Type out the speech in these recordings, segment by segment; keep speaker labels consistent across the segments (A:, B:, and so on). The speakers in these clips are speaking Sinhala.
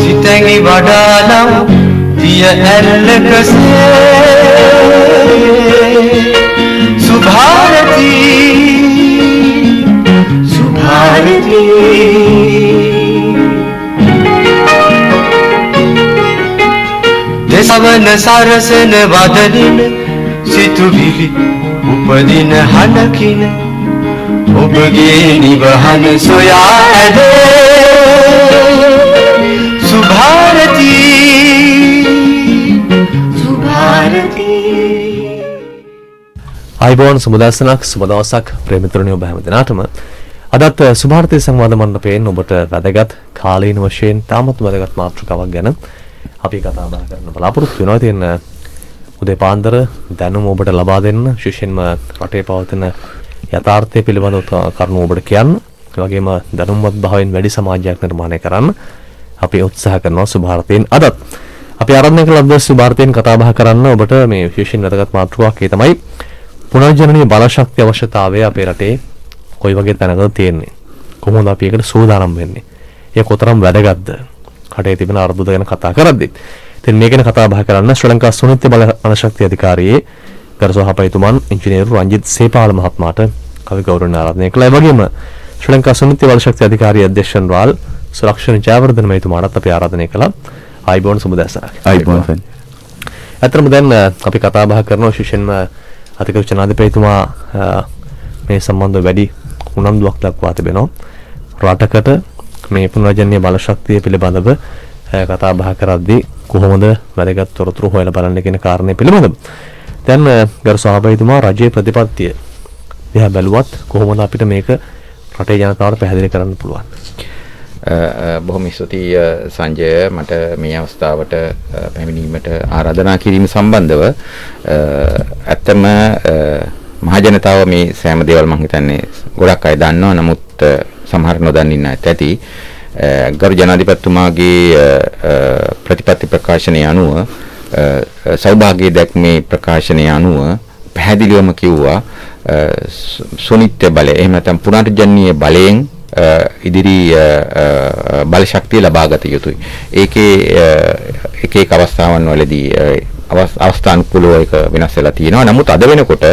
A: සිතැඟි වඩානම් දිය ඇල්ලකසේ සුභාරතී සුභාරතී දෙසවන සරසන වදනින සිතුවිලි උපදින හනකින ඔබගේ නිවහන සොයා ඇදේ සුභාරතී සුභාරතී.
B: ආයිබෝන් සුබදස්සනක් සුබ දවසක් ප්‍රේමිතුරනි ඔබ හැම දිනාටම අදත් සුභාරතී සංවාද මණ්ඩපයෙන් ඔබට වැදගත් කාලීන වශයෙන් තාමත් වැදගත් මාතෘකාවක් ගැන අපි කතා බහ කරන්න බලාපොරොත්තු වෙනවා. ඉතින් උදේ පාන්දර දැනුම ඔබට ලබා දෙන්න විශේෂයෙන්ම රටේ පවතින යථාර්ථය පිළිබඳව කරුණු ඔබට කියන්න, ඒ වගේම දැනුම්වත් භාවයෙන් වැඩි සමාජයක් නිර්මාණය කරන්න අපි උත්සාහ කරනවා සුභාරතීන්. අදත් අපි ආරම්භ කළ ලබන සුභාරතීන් කතා බහ කරන්න ඔබට මේ විශේෂයෙන් වැදගත් මාතෘකාවක් ඒ තමයි පුනර්ජනනීය බලශක්ති අවශ්‍යතාවය අපේ රටේ කොයි වගේ තැනකද තියෙන්නේ, කොහොමද අපි ඒකට සූදානම් වෙන්නේ, ඒ කොතරම් වැදගත්ද රටේ තිබෙන අර්බුද ගැන කතා කරද්දී. ඉතින් මේ ගැන කතා බහ කරන්න ශ්‍රී ලංකා සුනිත්‍ය බලශක්ති අධිකාරියේ ගරු සහාපතිතුමන් ඉංජිනේරු රංජිත් සේපාල මහත්මයාට කවි ගෞරවණ ආරාධනය කළා. ඒ වගේම ශ්‍රී ලංකා සුනිත්‍ය බලශක්ති අධිකාරියේ අධ්‍යක්ෂ ජනරාල් සුරක්ෂණ ජයවර්ධන මහත්මයාටත් අපි ආරාධනය කළා. ආයිබෝන් සුබදැසක්.
C: ආයිබෝන්.
B: අතරම දැන් අපි කතා බහ කරන විශේෂයෙන්ම අධිකරු ජනාධිපතිතුමා මේ සම්බන්ධව වැඩි උනන්දුවක් දක්වා තිබෙනවා. රටකට මේ පුනර්ජනනීය බලශක්තිය පිළිබඳව කතා බහ කරද්දී කොහොමද වැදගත් තොරතුරු හොයලා බලන්න කියන කාරණේ පිළිබඳව. දැන් ගරු සහාපතිතුමා රජයේ ප්‍රතිපත්තිය දිහා බැලුවත් කොහොමද අපිට මේක රටේ ජනතාවට පැහැදිලි කරන්න පුළුවන්?
C: බොහොම ස්තුතියි සංජය, මට මේ අවස්ථාවට පැමිණීමට ආරාධනා කිරීම සම්බන්ධව. ඇත්තම මහජනතාව මේ සෑම දේවල් මම හිතන්නේ ගොඩක් අය දන්නවා, නමුත් සමහර නොදන්න ඉන්න ඇති. ගරු ජනාධිපතිතුමාගේ ප්‍රතිපත්ති ප්‍රකාශනය අනුව සෞභාග්‍ය දැක්මේ ප්‍රකාශනය අනුව පැහැදිලිවම කිව්වා සුනිත්‍ය බලය එහෙම නැත්නම් පුනර්ජනනීය බලයෙන් ඉදිරි බලශක්තිය ලබා ගත යුතුයි. ඒකේ එක අවස්ථාවන් වලදී අවස්ථානුකූලව ඒක වෙනස් වෙලා තියෙනවා. නමුත් අද වෙනකොට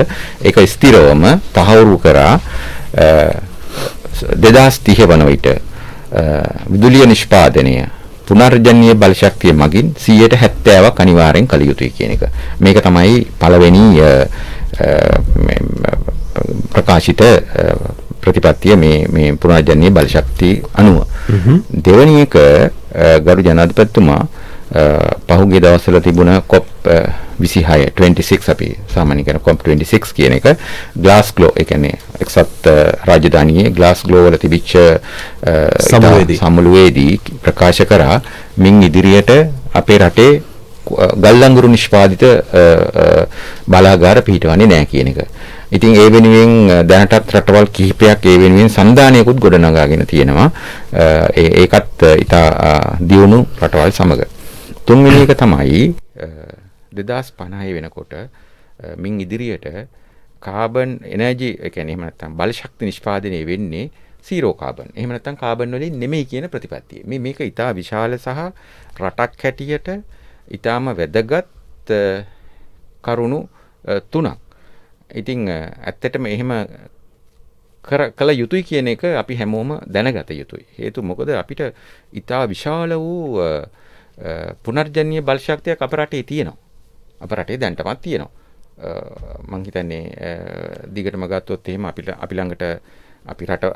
C: ඒක ස්ථිරවම තහවුරු කරා 2030 වන විට විදුලිය නිෂ්පාදනය පුනර්ජනනීය බලශක්තිය මගින් 70%ක් අනිවාර්යෙන් කළ යුතුයි කියන එක. මේක තමයි පළවෙනි ප්‍රකාශිත ප්‍රතිපත්තිය මේ පුනර්ජනනීය බලශක්තිය අනුව. දෙවෙනි එක ගරු ජනාධිපතිතුමා පහුගිය දවස්වල තිබුණ COP 26 අපි සාමාන්‍යයෙන් කියන COP 26 කියන එක ග්ලාස්ගෝ, ඒ කියන්නේ එක්සත් රාජධානියේ ග්ලාස්ගෝ වල තිබිච්ච සමුළුවේදී ප්‍රකාශ කරා මින් ඉදිරියට අපේ රටේ ගල් අඟුරු නිෂ්පාදිත බලාගාර පිහිටවන්නේ නැහැ කියන එක. ඉතින් ඒ වෙනුවෙන් දැනටත් රටවල් කිහිපයක් ඒ වෙනුවෙන් සංධානයකුත් ගොඩනගාගෙන තියෙනවා. ඒකත් ඉතා දියුණු රටවල් සමග. තුන්වෙනි එක තමයි 2050 වෙනකොට මින් ඉදිරියට කාබන් එනර්ජි, ඒ කියන්නේ එහෙම නැත්නම් බලශක්ති නිෂ්පාදනය වෙන්නේ සීරෝ කාබන්. එහෙම නැත්නම් කාබන් වලින් නෙමෙයි කියන ප්‍රතිපත්තිය. මේක ඉතා විශාල සහ රටක් හැටියට ඉතාම වැදගත් කරුණු තුනක්. ඉතින් ඇත්තටම එහෙම කළ යුතුයි කියන එක අපි හැමෝම දැනගත යුතුයි. හේතුව මොකද අපිට ඉතා විශාල වූ පුනර්ජනනීය බලශක්තියක් අප රටේ තියෙනවා. අප රටේ දැනටමත් තියෙනවා. මම හිතන්නේ දිගටම ගත්තොත් එහෙම අපි ළඟට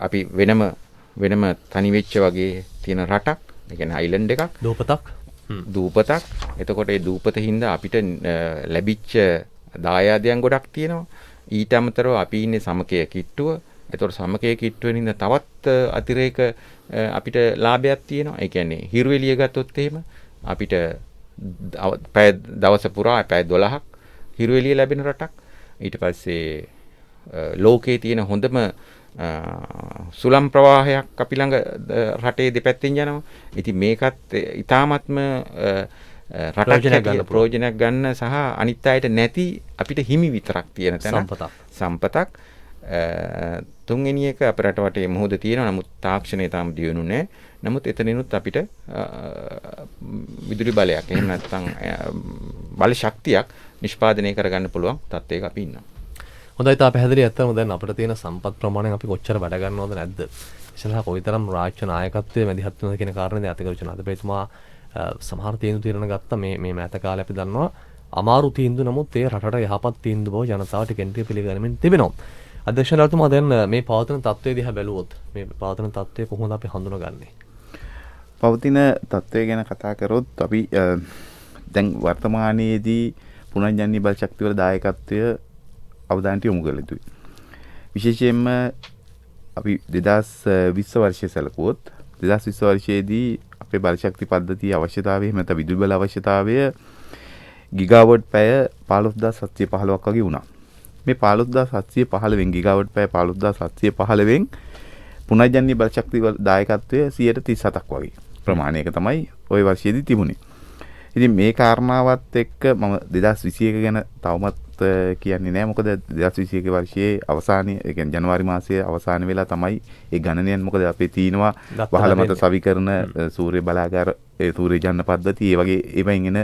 C: අපි වෙනම තනි වෙච්ච වගේ තියෙන රටක්. ඒ කියන්නේ අයිලන්ඩ් එකක්. දූපතක්. එතකොට ඒ දූපත හින්දා අපිට ලැබිච්ච දායාදයන් ගොඩක් තියෙනවා. ඊට අමතරව අපි ඉන්නේ සමකය කිට්ටුව. එතකොට සමකය කිට්ටුවෙන් ඉඳ තවත් අතිරේක අපිට ලාභයක් තියෙනවා. ඒ කියන්නේ හිරු එළිය ගත්තොත් එහෙම අපිට දවස පුරා පැය 12ක් හිරු එළිය ලැබෙන රටක්. ඊට පස්සේ ලෝකයේ තියෙන හොඳම සුළම් ප්‍රවාහයක් අපි ළඟ රටේ දෙපැත්තෙන් යනවා. ඉතින් මේකත් ඊ타ත්ම රටක් ප්‍රයෝජනයක් ගන්න සහ අනිත් අයට නැති අපිට හිමි විතරක් තියෙන තැන සම්පතක්. තුන්වෙනි එක අපේ රට වටේ මොහොත තියෙනවා. නමුත් තාක්ෂණය තාම දියුණු නැහැ. නමුත් එතනිනුත් අපිට විදුලි බලයක් එහෙම නැත්නම් බල ශක්තියක් නිෂ්පාදනය කරගන්න පුළුවන් තත්ත්වයක අපි ඉන්නවා.
B: හොඳයි තා පැහැදිලි. ඇත්තම දැන් අපිට තියෙන සම්පත් ප්‍රමාණයෙන් අපි කොච්චර වැඩ ගන්නවද නැද්ද? ඉස්සරහා කොයිතරම් රාජ්‍ය නායකත්වයේ මැදිහත් වෙනවද කියන කාරණේ දැන් අතිගරු ජනාධිපතිතුමා සමහර තීරණ ගත්තා මේ මෑත කාලේ අපි දන්නවා අමාරු තීන්දුව නමුත් ඒ රටට යහපත් තීන්දුව බව ජනතාවට කෙන්ටි පිළිගැනීමෙන් තිබෙනවා. අධ්‍යක්ෂකතුමා දැන් මේ පවතින තත්ත්වය දිහා බැලුවොත් මේ පවතින තත්ත්වය කොහොමද අපි හඳුනගන්නේ?
D: පවතින තත්ත්වය ගැන කතා කරොත් අපි දැන් වර්තමානයේදී පුනර්ජනනීය බල ශක්තිවල දායකත්වය අවධානයට යොමු කළ යුතුයි. විශේෂයෙන්ම අපි 2020 වර්ෂයේ සැලකුවොත් 2020 වර්ෂයේදී අපේ බල ශක්ති පද්ධතියේ අවශ්‍යතාවය එහෙම නැත්නම් විදුලි බල අවශ්‍යතාවය ගිගාවොට් පැය 15715ක් වගේ වුණා. මේ 15715 ගිගාවොට් පැය 15715 පුනර්ජනනීය බල ශක්ති දායකත්වය 37ක් වගේ ප්‍රමාණයක තමයි ওই වර්ෂයේදී තිබුණේ. ඉතින් මේ කාරණාවත් එක්ක මම 2021 ගැන තවමත් කියන්නේ නැහැ. මොකද 2021 වර්ෂයේ අවසානයේ ඒ කියන්නේ ජනවාරි මාසයේ අවසාන වෙලා තමයි ඒ ගණනයන් මොකද අපේ තියෙනවා වහල මත සවිකරන සූර්ය බලාගාර ඒ සූර්ය ජන්න පද්ධතිය ඒ වගේ ඒවෙන් එන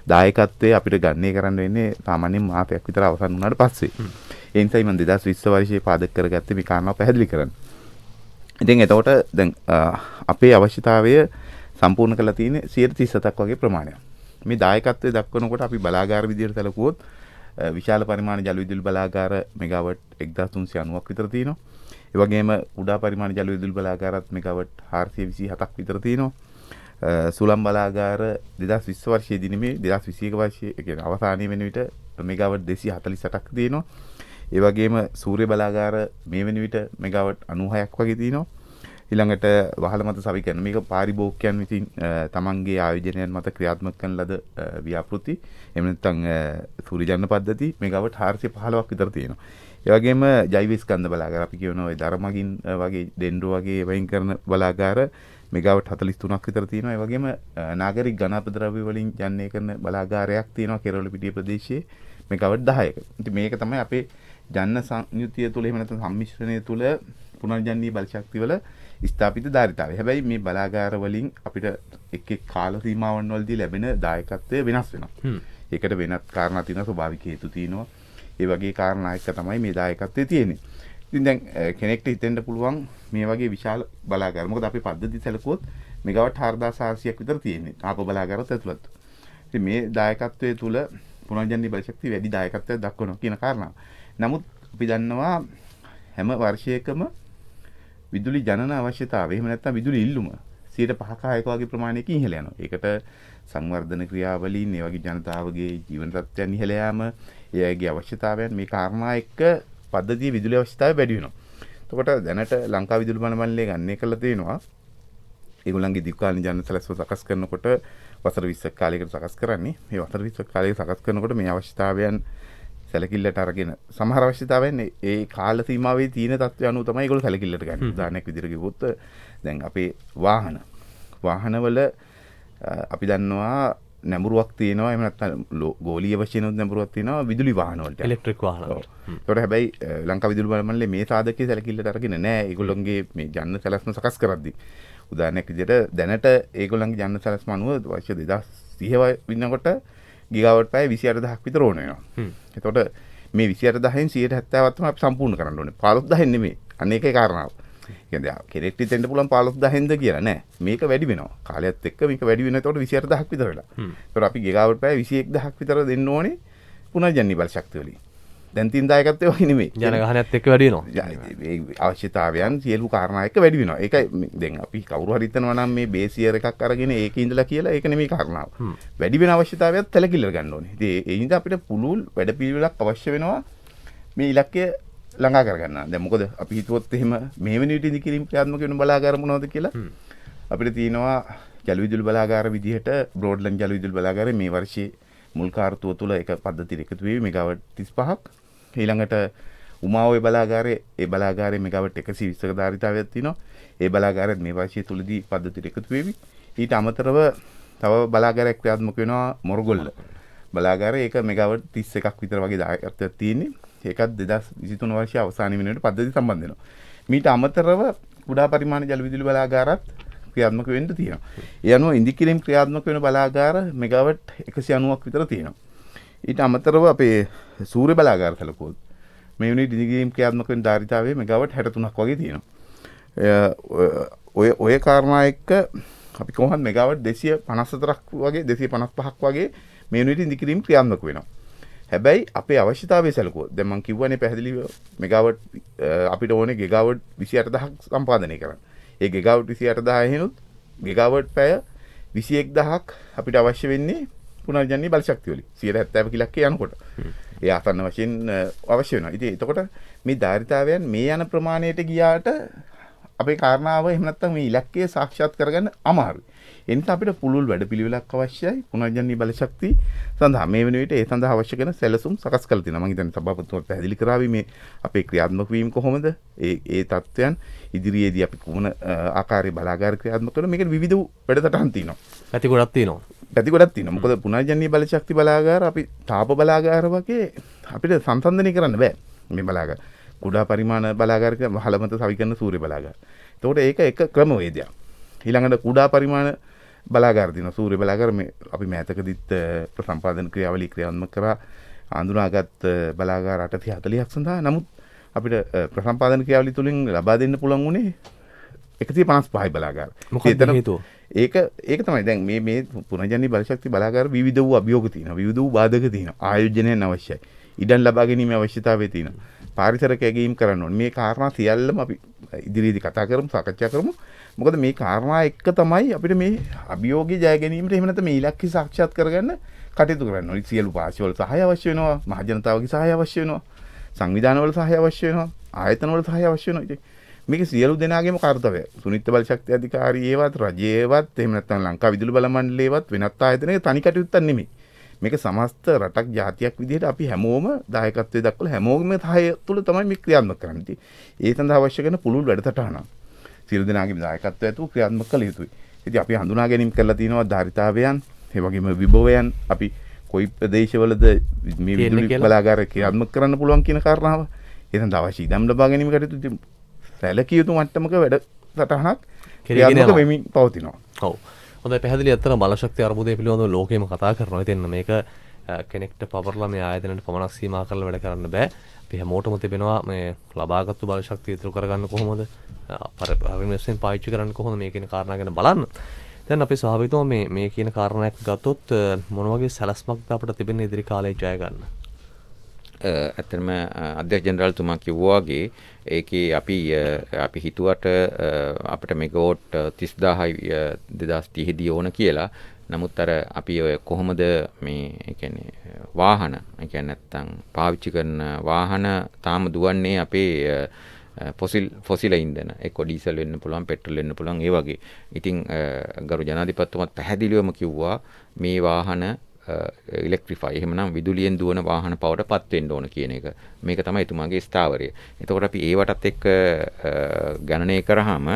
D: දායකත්වයේ අපිට ගණනය කරන්න වෙන්නේ සාමාන්‍යයෙන් මාසයක් විතර අවසන් වුණාට පස්සේ. ඒ නිසායි මම 2020 වර්ෂයේ පාදක කරගත්තේ මේ කාරණාව පැහැදිලි කරන්න. ඉතින් එතකොට දැන් අපේ අවශ්‍යතාවය සම්පූර්ණ කරලා තියෙන්නේ 37ක් වගේ ප්‍රමාණයක්. මේ දායකත්වයේ දක්වනකොට අපි බලාගාර විදියට සැලකුවොත් විශාල පරිමාණ ජල විදුලි බලාගාර මෙගාවට් 1390ක් විතර තියෙනවා. ඒ වගේම කුඩා පරිමාණ ජල විදුලි බලාගාරත් මෙගාවට් 427ක් විතර තියෙනවා. සුළං බලාගාර 2020 වර්ෂයේදී නෙමෙයි 2021 වර්ෂයේ ඒ කියන්නේ අවසානයේ වෙන විට මෙගාවට් 248ක් තියෙනවා. ඒ වගේම සූර්ය බලාගාර මේ වෙන විට මෙගාවට් 96ක් වගේ තියෙනවා. ඊළඟට වහල මත සවිකරන මේක පාරිභෝගිකයන් විසින් තමන්ගේ ආයෝජනයන් මත ක්‍රියාත්මක කරන ලද ව්‍යාපෘති එහෙම නැත්නම් සූර්යජන්න පද්ධති මෙගාවට් 415ක් විතර තියෙනවා. ඒ වගේම ජෛව ස්කන්ධ බලාගාර අපි කියනවා ඔය දරමගින් වගේ ඩෙන්ඩ්‍රෝ වගේ වයින් කරන බලාගාර මෙගාවට් 43ක් විතර තියෙනවා. ඒ වගේම නාගරික ඝන අපද්‍රව්‍ය වලින් ජනනය කරන බලාගාරයක් තියෙනවා කෙරවල පිටිය ප්‍රදේශයේ මෙගාවට් 10ක. ඉතින් මේක තමයි අපේ ජන්න සංයුතිය තුළ එහෙම නැත්නම් සම්මිශ්‍රණය තුළ පුනර්ජනනීය බල ශක්තිය වල ස්ථාපිත ධාරිතාවය. හැබැයි මේ බලාගාර වලින් අපිට එක් එක් කාල සීමාවන් වලදී ලැබෙන දායකත්වය වෙනස් වෙනවා. ඒකට වෙනත් කාරණා තියෙනවා, ස්වභාවික හේතු තියෙනවා. ඒ වගේ කාරණා එක්ක තමයි මේ දායකත්වය තියෙන්නේ. ඉතින් දැන් කෙනෙක්ට හිතෙන්න පුළුවන් මේ වගේ විශාල බලාගාර. මොකද අපි පද්ධති සැලකුවොත් මෙගාවට් 4400ක් විතර තියෙන්නේ. තාප බලාගාරත් ඇතුළත්. ඉතින් මේ දායකත්වයේ තුල පුනර්ජනනීය බල ශක්තිය වැඩි දායකත්වයක් දක්වනවා කියන කාරණාව. නමුත් අපි දන්නවා හැම වර්ෂයකම විදුලි ජනන අවශ්‍යතාවය එහෙම නැත්නම් විදුලි ඉල්ලුම 5%ක වගේ ප්‍රමාණයකින් ඉහළ යනවා. ඒකට සංවර්ධන ක්‍රියාවලීන්, ඒ වගේ ජනතාවගේ ජීවන තත්ත්වයන් ඉහළ යාම, එයාගේ අවශ්‍යතාවයන් මේ කාරණා එක්ක පද්ධතියේ විදුලි අවශ්‍යතාවය වැඩි වෙනවා. එතකොට දැනට ලංකා විදුලි බල මණ්ඩලය ගණනය කරලා තියෙනවා. ඒගොල්ලන්ගේ දීර්ඝකාලීන ජන සැලැස්ම සකස් කරනකොට වසර 20ක කාලයකට සකස් කරන්නේ. මේ වසර 20ක කාලයකට සකස් කරනකොට මේ අවශ්‍යතාවයන් සැලකිල්ලට අරගෙන සමහර අවශ්‍යතාවයන් ඒ කාල සීමාවේ තියෙන තත්ත්වය අනුව තමයි ඒගොල්ලෝ සැලකිල්ලට ගන්නේ. උදාහරණයක් විදිහට කිව්වොත් දැන් අපේ වාහනවල අපි දන්නවා නැඹුරුවක් තියෙනවා. එහෙම නැත්නම් ගෝලීය වශයෙන් නැඹුරුවක් තියෙනවා විදුලි වාහන වලට.
B: ඉලෙක්ට්‍රික් වාහන වලට.
D: ඒකට හැබැයි ලංකා විදුලි බල මණ්ඩලය මේ සාධකයේ සැලකිල්ලට අරගෙන නැහැ. ඒගොල්ලොන්ගේ මේ ජන්න සැලැස්ම සකස් කරද්දී. උදාහරණයක් විදිහට දැනට ඒගොල්ලන්ගේ ජන්න සැලැස්ම අනුව වර්ෂ 2030 වෙනකොට ගිගාවට් පැය 28000ක් විතර ඕන වෙනවා. එතකොට මේ 28000න් 170ක් තමයි අපි සම්පූර්ණ කරන්න ඕනේ. 15000න් නෙමෙයි. අන්න ඒකේ කාරණාව. කියන්නේ කෙනෙක්ට හිතෙන්න පුළුවන් 15000න්ද කියලා නෑ. මේක වැඩි වෙනවා. කාලයත් එක්ක මේක වැඩි වෙනවා. එතකොට 28000ක් විතර වෙලා. එතකොට අපි ගිගාවට් පැය 21000ක් විතර දෙන්න ඕනේ පුනර්ජනනීය බල ශක්තිය වලින්. දැන් තියෙන දායකත්වය වගේ නෙමෙයි.
B: ජනගහනයත් එක්ක වැඩි වෙනවා.
D: මේ අවශ්‍යතාවයන් සියලු කාරණා එක්ක වැඩි වෙනවා. ඒකයි දැන් අපි කවුරු හරි හිතනවා නම් මේ බේසියර් එකක් අරගෙන ඒකේ ඉඳලා කියලා ඒක නෙමෙයි කාරණාව. වැඩි වෙන අවශ්‍යතාවයත් සැලකිල්ලට ගන්න ඕනේ. ඉතින් ඒ හින්දා අපිට පුළුල් වැඩපිළිවෙලක් අවශ්‍ය වෙනවා මේ ඉලක්කය ළඟා කරගන්න. දැන් මොකද අපි හිතුවොත් එහෙම මේ වෙන විදිහට ඉදිකිරීම ක්‍රියාත්මක වෙන බලාගාර මොනවද කියලා අපිට තියෙනවා ජල විදුලි බලාගාර විදිහට බ්‍රෝඩ්ලන්ඩ් ජල විදුලි බලාගාරය මේ වර්ෂයේ මුල් කාර්තුව තුළ එක පද්ධතියකට එකතු වෙවි මෙගාවට් 35ක්. ඊළඟට උමාඔය බලාගාරයේ ඒ බලාගාරයේ මෙගාවට් 120ක ධාරිතාවයක් තියෙනවා. ඒ බලාගාරයත් මේ වර්ෂයේ තුලදී පද්ධතියට එකතු වෙවි. ඊට අමතරව තව බලාගාරයක් ක්‍රියාත්මක වෙනවා මොරගොල්ල. බලාගාරය ඒක මෙගාවට් 31ක් විතර වගේ දායකත්වයක් තියෙන්නේ. ඒකත් 2023 වර්ෂයේ අවසාන වෙනකොට පද්ධතිය සම්බන්ධ වෙනවා. මීට අමතරව කුඩා පරිමාණ ජල විදුලි බලාගාරත් ක්‍රියාත්මක වෙන්න තියෙනවා. ඒ අනුව ඉන්දිකිරීම් ක්‍රියාත්මක වෙන බලාගාර මෙගාවට් 190ක් විතර තියෙනවා. ඊට අමතරව අපේ සූර්ය බලාගාර සැලකුවොත් මේ යුනිට් ඉන්දිකිරීම් ක්‍රියාත්මක වෙන ධාරිතාවයේ මෙගාවට් 63ක් වගේ තියෙනවා. ඔය කාරණා එක්ක අපි කොහොමද මෙගාවට් 254ක් වගේ 255ක් වගේ මේ යුනිට් ඉන්දිකිරීම් ක්‍රියාත්මක වෙනවා. හැබැයි අපේ අවශ්‍යතාවය සැලකුවොත් දැන් මම කිව්වනේ පැහැදිලිව මෙගාවට් අපිට ඕනේ ගිගාවට් 28000ක් සම්පාදනය කරන්න. ඒ ගිගාවට් 28000 හිනුත් ගිගාවට් පැය 21000ක් අපිට අවශ්‍ය වෙන්නේ පුනර්ජනනීය බල ශක්තිය වලින් 70 ඉලක්කය යනකොට. ඒ ආසන්න වශයෙන් අවශ්‍ය වෙනවා. ඉතින් එතකොට මේ ධාරිතාවයන් මේ යන ප්‍රමාණයට ගියාට අපේ කාරණාව එහෙම නැත්නම් මේ ඉලක්කය සාක්ෂාත් කරගන්න අමාරුයි. ඒ නිසා අපිට පුළුල් වැඩපිළිවෙලක් අවශ්‍යයි පුනර්ජනනීය බල ශක්තිය සඳහා. මේ වෙන විට ඒ සඳහා අවශ්‍ය කරන සැලසුම් සකස් කරලා තියෙනවා. මම හිතන්නේ සභාපතිතුමා පැහැදිලි කරાવી මේ අපේ ක්‍රියාත්මක වීම කොහොමද? ඒ තත්ත්වයන් ඉදිරියේදී අපි කොහොම ආකාරයේ බලාගාර ක්‍රියාත්මක කරන මේකට විවිධ වැඩසටහන් තියෙනවා.
B: පැති ගොඩක් තියෙනවා.
D: පැති ගොඩක් තියෙනවා. මොකද පුනර්ජනනීය බල ශක්ති බලාගාර අපි තාප බලාගාර වගේ අපිට සංසන්දනය කරන්න බෑ. මේ බලාගාර කුඩා පරිමාණ බලාගාර වහලමත සවිකරන සූර්ය බලාගාර. එතකොට ඒක එක ක්‍රමවේදයක්. ඊළඟට කුඩා පරිමාණ බලාගාර තියෙනවා. සූර්ය බලාගාර මේ අපි මෑතකදීත් ප්‍රසම්පාදන ක්‍රියාවලිය ක්‍රියාත්මක කරා අඳුනාගත් බලාගාර 840ක් සඳහා. නමුත් අපිට ප්‍රසම්පාදන ක්‍රියාවලිය තුලින් ලබා දෙන්න පුළුවන් උනේ 155යි බලාගාර.
B: මොකක්ද හේතුව?
D: ඒක තමයි දැන් මේ පුනර්ජනනීය බල ශක්ති බලාගාර විවිධ වූ අභියෝග තියෙනවා. විවිධ වූ බාධක තියෙනවා. ආයෝජනයන් අවශ්‍යයි. ඉඩම් ලබා ගැනීමේ අවශ්‍යතාවය තියෙනවා. පාරිසරික ඇගීම් කරන්න ඕනේ. මේ කාරණා සියල්ලම අපි ඉදිරියේදී කතා කරමු, සාකච්ඡා කරමු. මොකද මේ කාරණා එක්ක තමයි අපිට මේ අභියෝගය ජය ගැනීමට එහෙම නැත්නම් මේ ඉලක්කය සාක්ෂාත් කරගන්න කටයුතු කරන්න ඕනේ. සියලු පාර්ශ්වවල සහාය අවශ්‍ය වෙනවා, මහ ජනතාවගේ සහාය අවශ්‍ය වෙනවා, සංවිධානවල සහාය අවශ්‍ය වෙනවා, ආයතනවල සහාය අවශ්‍ය වෙනවා. ඉතින් මේක සියලු දෙනාගේම කාර්යය. සුනිත්ත බල ශක්ති අධිකාරී ඒවත්, රජයේවත්, එහෙම නැත්නම් ලංකා විදුලි බල මණ්ඩලයේවත් වෙනත් ආයතනයක තනි කටයුත්තක් නෙමෙයි. මේක සමස්ත රටක් ජාතියක් විදිහට අපි හැමෝම දායකත්වයේ දක්වලා හැමෝගෙම සහාය තුළ තමයි මේ ක්‍රියාත්මක කරන්නේ. ඉතින් ඒ සඳහා අවශ්‍ය කරන පුළුල් වැඩසටහනක් සියලු දෙනාගේම දායකත්වය ඇතුළු ක්‍රියාත්මක කළ යුතුයි. ඉතින් අපි හඳුනා ගැනීම කරලා තියෙනවා ධාරිතාවයන්, ඒ වගේම විභවයන් අපි කොයි ප්‍රදේශවලද මේ විදුලි බලාගාර ක්‍රියාත්මක කරන්න පුළුවන් කියන කාරණාව. ඒ සඳහා අවශ්‍ය ඉඩම් ලබා ගැනීම කටයුතු ඉතින් සැලකිය යුතු මට්ටමක වැඩසටහනක් ක්‍රියාත්මක වෙමින් පවතිනවා.
B: ඔව්. හොඳයි පැහැදිලි. අත්තර බල ශක්තිය අර්බුදය පිළිබඳව ලෝකෙම කතා කරනවා. ඉතින් මේක කෙනෙක්ට පවර්ලා මේ ආයතනයට පමණක් සීමා කරලා වැඩ කරන්න බෑ. අපි හැමෝටම තිබෙනවා මේ ලබාගත්තු බල ශක්තිය ඉතුරු කරගන්න කොහොමද? පරිමේෂන් පාවිච්චි කරන්න කොහොමද මේ කියන කාරණා ගැන බලන්න. දැන් අපි ස්වාභාවිකවම මේ කියන කාරණාවක් ගත්තොත් මොන වගේ සැලැස්මක්ද අපිට තිබෙන ඉදිරි කාලේ ජය ගන්න?
C: ඇත්තටම අධ්‍යක්ෂ ජෙනරාල්තුමා කිව්වා වගේ ඒකේ අපි හිතුවට අපිට මෙගාවොට් 30000යි 2030 දී ඕන කියලා. නමුත් අර අපි ඔය කොහොමද මේ ඒ කියන්නේ වාහන ඒ කියන්නේ නැත්තම් පාවිච්චි කරන වාහන තාම දුවන්නේ අපේ ෆොසිල ඉන්ධන. එක්ක ඩීසල් වෙන්න පුළුවන්, පෙට්‍රල් වෙන්න පුළුවන්, ඒ වගේ. ඉතින් ගරු ජනාධිපතිතුමත් පැහැදිලිවම කිව්වා මේ වාහන ඉලෙක්ට්‍රිෆයි එහෙමනම් විදුලියෙන් දුවන වාහන පවට පත් වෙන්න ඕන කියන එක. මේක තමයි එතුමාගේ ස්ථාවරය. එතකොට අපි ඒවටත් එක්ක ගණනය කරාම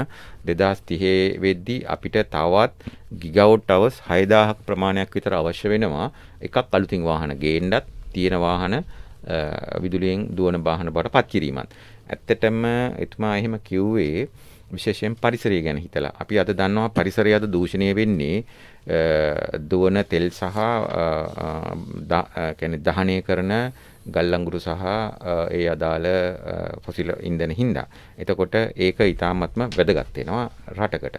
C: 2030 වෙද්දී අපිට තවත් ගිගාවොට් අවර්ස් 6000ක ප්‍රමාණයක් විතර අවශ්‍ය වෙනවා. එකක් අලුතින් වාහන ගේන්නත්, තියෙන වාහන විදුලියෙන් දුවන වාහන බවට පත් කිරීමත්. ඇත්තටම එතුමා එහෙම කිව්වේ විශේෂයෙන් පරිසරය ගැන හිතලා. අපි අද දන්නවා පරිසරය අද දූෂණය වෙන්නේ දුවන තෙල් සහ කියන්නේ දහනය කරන ගල් අඟුරු සහ ඒ අදාළ ෆොසිල් ඉන්ධන හින්දා. එතකොට ඒක ඊටාත්ම වැදගත් වෙනවා රටකට.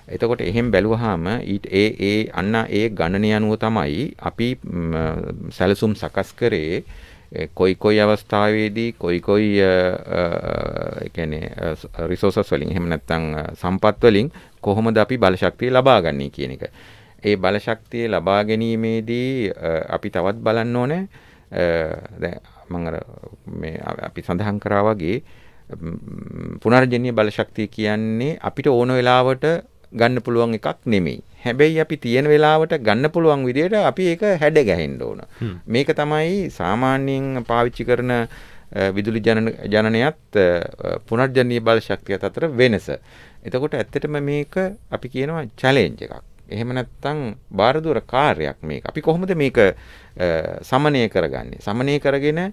C: එතකොට එහෙම බැලුවාම ඒ ගණනය අනුව තමයි අපි සැලසුම් සකස් කරේ කොයි අවස්ථාවේදී කොයි කියන්නේ රිසෝසස් වලින් එහෙම නැත්නම් සම්පත් වලින් කොහොමද අපි බල ශක්තිය ලබා ගන්නේ කියන එක. ඒ බල ශක්තිය ලබා ගැනීමේදී අපි තවත් බලන්න ඕනේ දැන් මම අපි සඳහන් කරා වගේ පුනර්ජනනීය බල ශක්තිය කියන්නේ අපිට ඕන වෙලාවට ගන්න පුළුවන් එකක් නෙමෙයි. හැබැයි අපි තියෙන වෙලාවට ගන්න පුළුවන් විදිහට අපි ඒක හැඩ ගැහෙන්න ඕන. මේක තමයි සාමාන්‍යයෙන් පාවිච්චි කරන විදුලි ජනනයත් පුනර්ජනනීය බල ශක්තියත් අතර වෙනස. එතකොට ඇත්තටම මේක අපි කියනවා චැලෙන්ජ් එකක්. එහෙම නැත්නම් බාරදූර කාර්යයක් මේක. අපි කොහොමද මේක සමනය කරගන්නේ? සමනය කරගෙන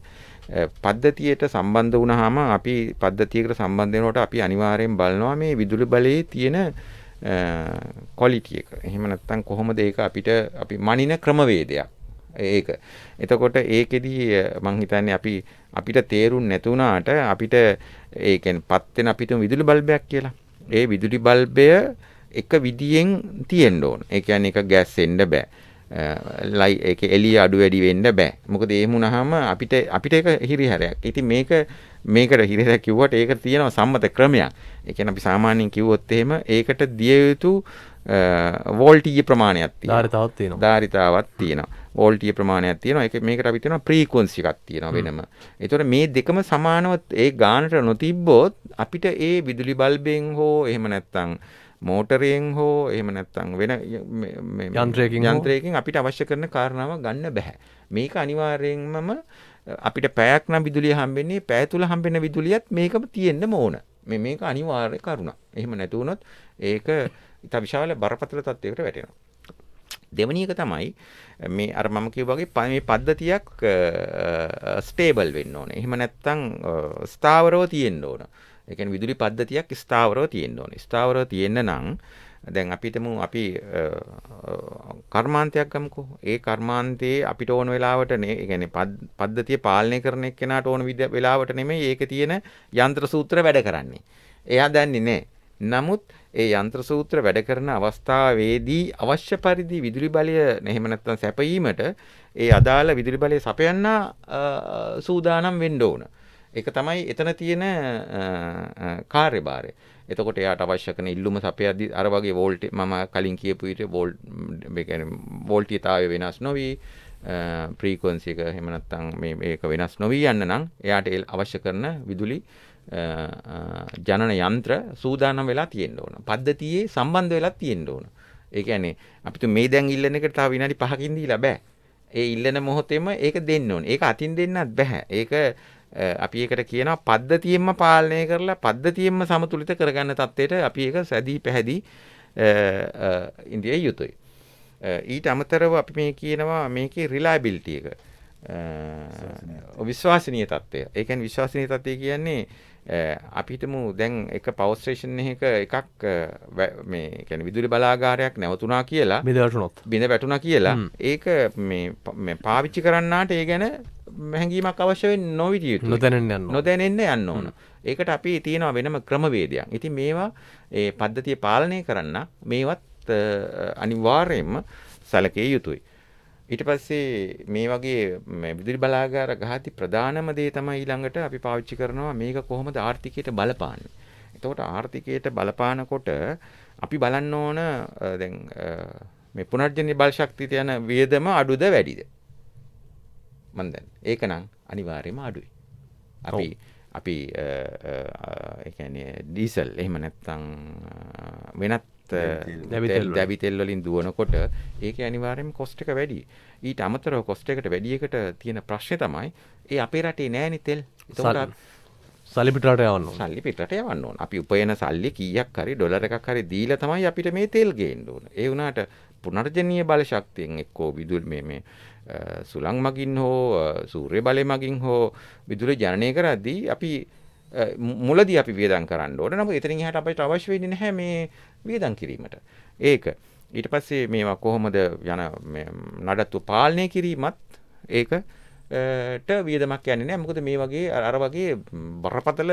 C: පද්ධතියට සම්බන්ධ වුණාම අපි පද්ධතියකට සම්බන්ධ වෙනකොට අපි අනිවාර්යෙන් බලනවා මේ විදුලි බලයේ තියෙන ක්වොලිටි එක. එහෙම නැත්නම් කොහොමද ඒක අපිට අපි මනින ක්‍රමවේදයක්. ඒක. එතකොට ඒකෙදි මං හිතන්නේ අපිට තේරුම් නැතුණාට අපිට ඒ කියන්නේ පත් වෙන අපිට විදුලි බල්බයක් කියලා. ඒ විදුලි බල්බය එක විදියෙන් තියෙන්න ඕන. ඒ කියන්නේ ඒක ගැස්සෙන්න බෑ. ඒක එළිය අඩු වැඩි වෙන්න බෑ. මොකද ඒ වුණාම අපිට ඒක හිරිහැරයක්. ඉතින් මේකට හිරිහැර කිව්වට ඒක තියෙනවා සම්මත ක්‍රමයක්. ඒ කියන්නේ අපි සාමාන්‍යයෙන් කිව්වොත් එහෙම ඒකට දිය යුතු වෝල්ටීය ප්‍රමාණයක් තියෙනවා. ධාරිතාවක් තියෙනවා. වෝල්ටීය ප්‍රමාණයක් තියෙනවා. මේකට අපි තියෙනවා ෆ්‍රීකවන්සි එකක් තියෙනවා වෙනම. ඒතකොට මේ දෙකම සමානව ඒ ගානට නොතිබ්බොත් අපිට ඒ විදුලි බල්බෙන් හෝ එහෙම නැත්නම් මෝටරයෙන් හෝ එහෙම නැත්නම් වෙන යන්ත්‍රයකින් අපිට අවශ්‍ය කරන කාරණාව ගන්න බෑ. මේක අනිවාර්යයෙන්ම අපිට පැයක් නම් විදුලිය හම්බෙන්නේ පැය තුල හම්බෙන විදුලියත් මේකම තියෙන්නම ඕන. මේක අනිවාර්ය කරුණක්. එහෙම නැති වුණොත් ඒක ඉතා විශාල බරපතල තත්යකට වැටෙනවා. දෙවැනි එක තමයි මේ අර මම කිව්වා වගේ මේ පද්ධතියක් ස්ටේබල් වෙන්න ඕනේ. එහෙම නැත්නම් ස්ථාවරව තියෙන්න ඕන. ඒ කියන්නේ විදුලි පද්ධතියක් ස්ථාවරව තියෙන්න ඕනේ. ස්ථාවරව තියෙන්න නම් දැන් අපි කර්මාන්තයක් ගමුකෝ. ඒ කර්මාන්තයේ අපිට ඕන වෙලාවට ඒ කියන්නේ පද්ධතිය පාලනය කරන එක්කෙනාට ඕන වෙලාවට නෙමෙයි ඒකේ තියෙන යන්ත්‍ර සූත්‍ර වැඩ කරන්නේ. එයා දන්නේ නැහැ. නමුත් ඒ යන්ත්‍ර සූත්‍ර වැඩ කරන අවස්ථාවේදී අවශ්‍ය පරිදි විදුලි බලය එහෙම නැත්නම් සැපයීමට ඒ අදාළ විදුලි බලය සපයන්න සූදානම් වෙන්න ඕන. ඒක තමයි එතන තියෙන කාර්යභාරය. එතකොට එයාට අවශ්‍ය කරන ඉල්ලුම සපයද්දී අර වගේ වෝල්ට් මම කලින් කියපු විදිහට වෝල්ටීයතාවය වෙනස් නොවි ෆ්‍රීකවන්සි එක එහෙම නැත්නම් මේක වෙනස් නොවි යන්න නම් එයාට අවශ්‍ය කරන විදුලි ජනන යන්ත්‍ර සූදානම් වෙලා තියෙන්න ඕන. පද්ධතියේ සම්බන්ධ වෙලා තියෙන්න ඕන. ඒ කියන්නේ අපිට මේ දැන් ඉල්ලන එකට තව විනාඩි 5කින් දීලා බෑ. ඒ ඉල්ලන මොහොතේම ඒක දෙන්න ඕන. ඒක අතින් දෙන්නත් බෑ. ඒක අපි ඒකට කියනවා පද්ධතියෙන්ම පාලනය කරලා පද්ධතියෙන්ම සමතුලිත කරගන්න තත්ත්වයට අපි ඒක සැදී පැහැදී ඉන්දිය යුතුයි. ඊට අමතරව අපි මේ කියනවා මේකේ රිලයබිලිටි එක. විශ්වාසනීය තත්ත්වය. ඒ කියන්නේ විශ්වාසනීය තත්ත්වය කියන්නේ අපිටම දැන් එක පවර් ස්ටේෂන් එකක් මේ කියන්නේ විදුලි බලාගාරයක් නැවතුණා කියලා බිඳ වැටුණා කියලා ඒක මේ පාවිච්චි කරන්නාට ඒ ගැන හැඟීමක් අවශ්‍ය වෙන්නේ නොවිදිය යුතුයි. නොදැනෙන්න යන්න ඕන. ඒකට අපි තියෙනවා වෙනම ක්‍රමවේදයක්. ඉතින් මේවා ඒ පද්ධතිය පාලනය කරන්න මේවත් අනිවාර්යයෙන්ම සැලකිය යුතුයි. ඊට පස්සේ මේ වගේ විදුලි බලාගාර ගහති ප්‍රධානම දේ තමයි ඊළඟට අපි පාවිච්චි කරනවා මේක කොහොමද ආර්ථිකයට බලපාන්නේ. එතකොට ආර්ථිකයට බලපානකොට අපි බලන්න ඕන දැන් මේ පුනර්ජනන බල ශක්තියට යන වියදම අඩුද වැඩිද? මම දැන් ඒක නම් අනිවාර්යයෙන්ම අඩුයි. අපි ඒ කියන්නේ ඩීසල් එහෙම නැත්නම් වෙනත් දැවි තෙල් වලින් දුවනකොට ඒකේ අනිවාර්යයෙන්ම කොස්ට් එක වැඩි. ඊට අමතරව කොස්ට් එකට වැඩි එකට තියෙන ප්‍රශ්නේ තමයි ඒ අපේ රටේ නෑනේ තෙල්. ඒකට
B: සල්ලි පිටරට යවන්න ඕන.
C: සල්ලි පිටරට යවන්න ඕන. අපි උපයන සල්ලි කීයක් හරි ඩොලර් එකක් හරි දීලා තමයි අපිට මේ තෙල් ගේන්න ඕන. ඒ වුණාට පුනර්ජනීය බල ශක්තියෙන් එක්කෝ විදුලි මේ සුළං මගින් හෝ සූර්ය බලය මගින් හෝ විදුලි ජනනය කරද්දී අපි මුලදී අපි වියදම් කරන්න ඕන. නමුත් එතනින් එහාට අපිට අවශ්‍ය වෙන්නේ නැහැ මේ වියදම් කිරීමට. ඒක ඊට පස්සේ මේවා කොහොමද යන නඩත්තු පාලනය කිරීමත් ඒකට වියදමක් යන්නේ නැහැ. මොකද මේ වගේ අර වගේ බරපතල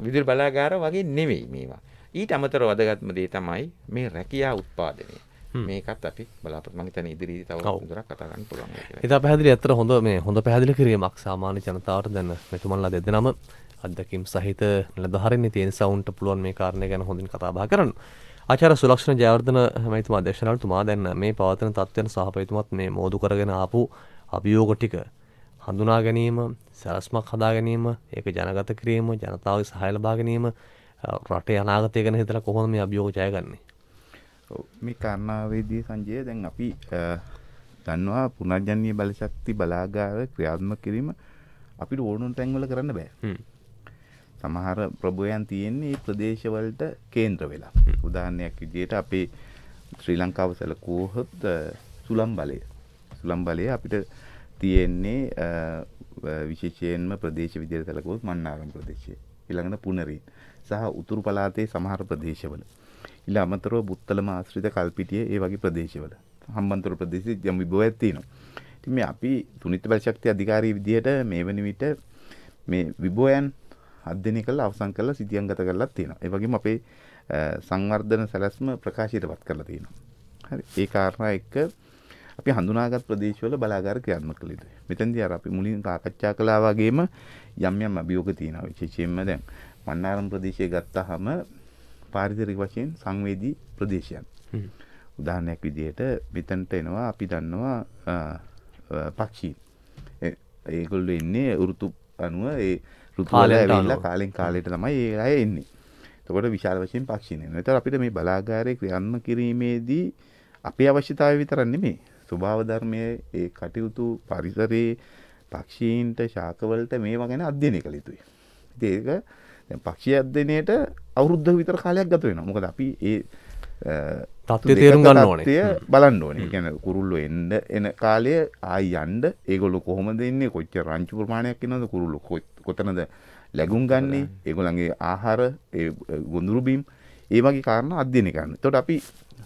C: විදුලි බලාගාර වගේ නෙවෙයි මේවා. ඊට අමතරව වැදගත්ම දේ තමයි මේ රැකියා උත්පාදනය. මේකත් අපි බලාපොරොත්තු මම හිතන්නේ ඉදිරියේදී තව දුරක් කතා කරන්න පුළුවන් වෙයි කියලා.
B: ඒක පැහැදිලි අතර හොඳ පැහැදිලි කිරීමක් සාමාන්‍ය ජනතාවට දැන් මෙතුමන්ලා දෙදෙනාම අත්දැකීම් සහිත නිලධාරීන් තියෙන සවුන්ට පුළුවන් මේ කාරණේ ගැන හොඳින් කතා බහ කරන්න. ආචාර්ය සුලක්ෂණ ජයවර්ධන මහත්මයා අධ්‍යක්ෂණවලතුමා දැන් මේ පවතින තත්ත්වයන් සහපයතුමත් මේ මෝදු කරගෙන ආපු අභියෝග ටික හඳුනා ගැනීම, සරස්මක් හදා ගැනීම, ඒක ජනගත කිරීම, ජනතාවගේ සහාය ලබා ගැනීම, රටේ අනාගතය ගැන හිතලා කොහොමද මේ අභියෝග ජයගන්නේ?
D: මේ කාරණාවේදී සංජය දැන් අපි දන්නවා පුනර්ජනනීය බලශක්ති බලාගාර ක්‍රියාත්මක කිරීම අපිට ඕන තැන්වල කරන්න බෑ. සමහර ප්‍රභවයන් තියෙන්නේ මේ ප්‍රදේශවලට කේන්ද්‍ර වෙලා. උදාහරණයක් විදිහට අපේ ශ්‍රී ලංකාව සැලකුවොත් සුළං බලය අපිට තියෙන්නේ විශේෂයෙන්ම ප්‍රදේශ විදිහට සැලකුවොත් මන්නාරම් ප්‍රදේශය. ඊළඟට පුනරින් සහ උතුරු පළාතේ සමහර ප්‍රදේශවල. ඊළ අමතරව බුත්තලම ආශ්‍රිත කල්පිටිය ඒ වගේ ප්‍රදේශවල. හම්බන්තොට ප්‍රදේශයේ යම් විභවයක් තියෙනවා. ඉතින් මේ අපි තුනිත බල ශක්තිය අධිකාරී විදිහට මේ වන විට මේ විභවයන් අධ්‍යයනය කරලා අවසන් කරලා සිතියම් ගත කරලා තියෙනවා. ඒ වගේම අපේ සංවර්ධන සැලැස්ම ප්‍රකාශයටපත් කරලා තියෙනවා. හරි. ඒ කාරණා එක්ක අපි හඳුනාගත් ප්‍රදේශවල බලාගාර ක්‍රියාත්මක කළ යුතුයි. මෙතෙන්දී අර අපි මුලින් සාකච්ඡා කළා වගේම යම් අභියෝග තියෙනවා. විශේෂයෙන්ම දැන් මන්නාරම් ප්‍රදේශය ගත්තාම පාරිසරික වශයෙන් සංවේදී ප්‍රදේශයක්. උදාහරණයක් විදිහට මෙතනට එනවා අපි දන්නවා පක්ෂී. ඒගොල්ලෝ ඉන්නේ ඍතු අනුව ඒ ඍතු වල ඇවිල්ලා කාලෙන් කාලයට තමයි ඒ අය එන්නේ. එතකොට විශාල වශයෙන් පක්ෂීන් එනවා. ඒතර අපිට මේ බලාගාරයේ ක්‍රියාත්මක කිරීමේදී අපේ අවශ්‍යතාවය විතරක් නෙමෙයි. ස්වභාව ධර්මයේ ඒ කටයුතු පරිසරයේ පක්ෂීන්ට ශාකවලට මේවා ගැන අධ්‍යයනය කළ යුතුයි. ඉතින් ඒක දැන් පක්ෂී අධ්‍යයනයට අවුරුද්දක විතර කාලයක් ගත වෙනවා. මොකද අපි ඒ
B: තත්ත්වය තේරුම් ගන්න ඕනේ.
D: බලන්න ඕනේ. ඒ කියන්නේ කුරුල්ලෝ එන කාලය ආයි යන්න ඒගොල්ලෝ කොහොමද ඉන්නේ, කොච්චර රංචු ප්‍රමාණයක් ඉන්නවද, කුරුල්ලෝ කොතනද ලැබුම් ගන්නෙ, ඒගොල්ලන්ගේ ආහාර, ඒ ගොඳුරු බීම්, ඒ වගේ කාරණා අධ්‍යයනය කරනවා. එතකොට අපි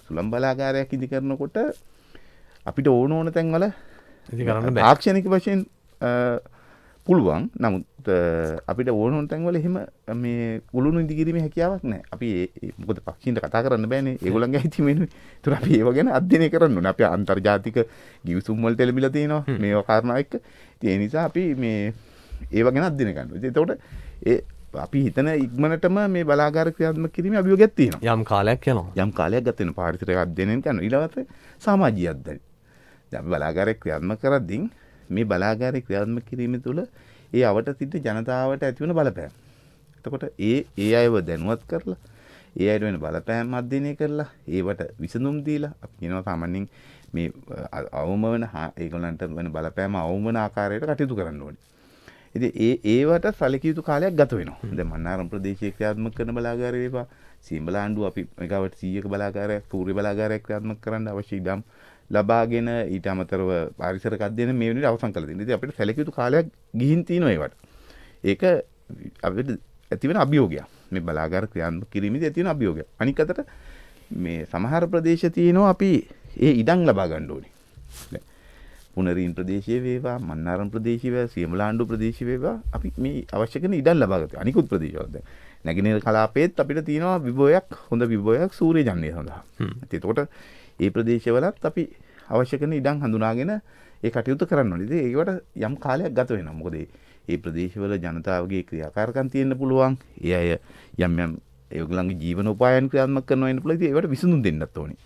D: සුළං බලාගාරයක් ඉදි කරනකොට අපිට ඕන තැන්වල තාක්ෂණික වශයෙන් පුළුවන්. නමුත් අපිට ඕන තැන්වල එහෙම මේ කුළුණු ඉදි කිරීමේ හැකියාවක් නැහැ. අපි මොකද පක්ෂීන්ට කතා කරන්න බෑනේ. ඒගොල්ලන්ගේ අයිතිය වෙනුයි. ඒතර අපි ඒව ගැන අධ්‍යයනය කරන්න ඕනේ. අපි අන්තර්ජාතික ගිවිසුම් වලට එළඹිලා තියෙනවා මේවා කාරණා එක්ක. ඉතින් ඒ නිසා අපි මේ ඒව ගැන අධ්‍යයනය කරනවා. ඉතින් එතකොට අපි හිතන ඉක්මනටම මේ බලාගාර ක්‍රියාත්මක කිරීමේ අභියෝගයක් තියෙනවා.
B: යම් කාලයක් යනවා.
D: යම් කාලයක් ගත වෙනවා. පාරිසරික අධ්‍යයනය කරනවා. ඊළඟට සමාජීය අධ්‍යයනය. දැන් අපි බලාගාරය ක්‍රියාත්මක කරද්දී මේ බලාගාරය ක්‍රියාත්මක කිරීම තුළ ඒ අවට සිට ජනතාවට ඇති වෙන බලපෑම. එතකොට ඒ අයව දැනුවත් කරලා ඒ අයට වෙන බලපෑම් අධ්‍යයනය කරලා ඒවට විසඳුම් දීලා අපි කියනවා සාමාන්‍යයෙන් මේ අවම වෙන ඒගොල්ලන්ට වෙන බලපෑම අවම වෙන ආකාරයට කටයුතු කරන්න ඕනේ. ඉතින් ඒවට සැලකිය යුතු කාලයක් ගත වෙනවා. දැන් මන්නාරම් ප්‍රදේශයේ ක්‍රියාත්මක කරන බලාගාරය වේවා සීඹලාණ්ඩුව අපි මෙගාවට් 100ක බලාගාරයක් සූර්ය බලාගාරයක් ක්‍රියාත්මක කරන්න අවශ්‍ය ඉඩම් ලබාගෙන ඊට අමතරව පාරිසරික අධ්‍යයන මේ වෙනකොට අවසන් කරලා තියෙනවා. ඉතින් අපිට සැලකිය යුතු කාලයක් ගිහින් තියෙනවා ඒවට. ඒක අපිට ඇති වෙන අභියෝගයක්. මේ බලාගාර ක්‍රියාත්මක කිරීමේදී ඇති වෙන අභියෝගයක්. අනික් අතට මේ සමහර ප්‍රදේශ තියෙනවා අපි ඒ ඉඩම් ලබා ගන්න ඕනේ. දැන් පුනරීන් ප්‍රදේශයේ වේවා, මන්නාරම් ප්‍රදේශයේ වේවා, සියඹලාණ්ඩු ප්‍රදේශයේ වේවා අපි මේ අවශ්‍ය කරන ඉඩම් ලබා ගන්නවා. අනිකුත් ප්‍රදේශවල දැන් නැගෙනහිර කලාපයේත් අපිට තියෙනවා විභවයක්, හොඳ විභවයක් සූර්ය ජනනය සඳහා. එතකොට ඒ ප්‍රදේශවලත් අපි අවශ්‍ය කරන ඉඩම් හඳුනාගෙන ඒ කටයුතු කරන්න ඕනේ. ඉතින් ඒකට යම් කාලයක් ගත වෙනවා. මොකද මේ ප්‍රදේශවල ජනතාවගේ ක්‍රියාකාරකම් තියෙන්න පුළුවන්. ඒ අය යම් ඒගොල්ලන්ගේ ජීවනෝපායන් ක්‍රියාත්මක කරනවා වෙන පුළුවන්. ඉතින් ඒකට විසඳුම් දෙන්නත් ඕනේ.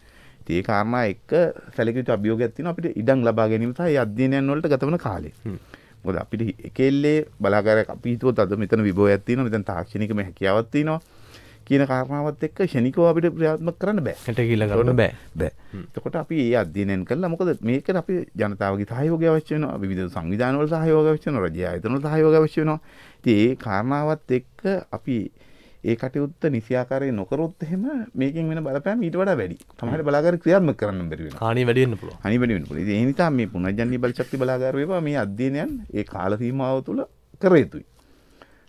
D: ඉතින් ඒ කාරණා එක්ක සැලකිය යුතු අභියෝගයක් තියෙනවා අපිට ඉඩම් ලබා ගැනීම සහ ඒ අධ්‍යයනයන් වලට ගත වෙන කාලය. මොකද අපිට එකෙල්ලේ බලාගාරයක් අපි හිතුවොත් අද මෙතන විභවයක් තියෙනවා, මෙතන තාක්ෂණිකම හැකියාවක් තියෙනවා කියන කාරණාවත් එක්ක ශනිකව අපිට ක්‍රියාත්මක කරන්න බෑ.
B: හිට කියලා කරන්න බෑ.
D: එතකොට අපි මේ අධ්‍යයනයන් කළා. මොකද මේකට අපි ජනතාවගේ සහයෝගය අවශ්‍ය වෙනවා. විවිධ සංවිධාන වල සහයෝගය අවශ්‍ය වෙනවා. රජයේ ආයතන වල සහයෝගය අවශ්‍ය වෙනවා. ඉතින් ඒ කාරණාවත් එක්ක අපි ඒ කටයුත්ත නිසියාකාරයෙන් නොකරොත් එහෙම මේකෙන් වෙන බලපෑම ඊට වඩා වැඩි. තමයි බලාගාර ක්‍රියාත්මක කරන්න බැරි වෙනවා.
B: හානිය වැඩි වෙන්න පුළුවන්.
D: හානිය වැඩි වෙන්න පුළුවන්. ඉතින් ඒ නිසා මේ පුනර්ජනනීය බලශක්ති බලාගාර වේවා මේ අධ්‍යයනයන් ඒ කාල සීමාව තුළ කර යුතුයි.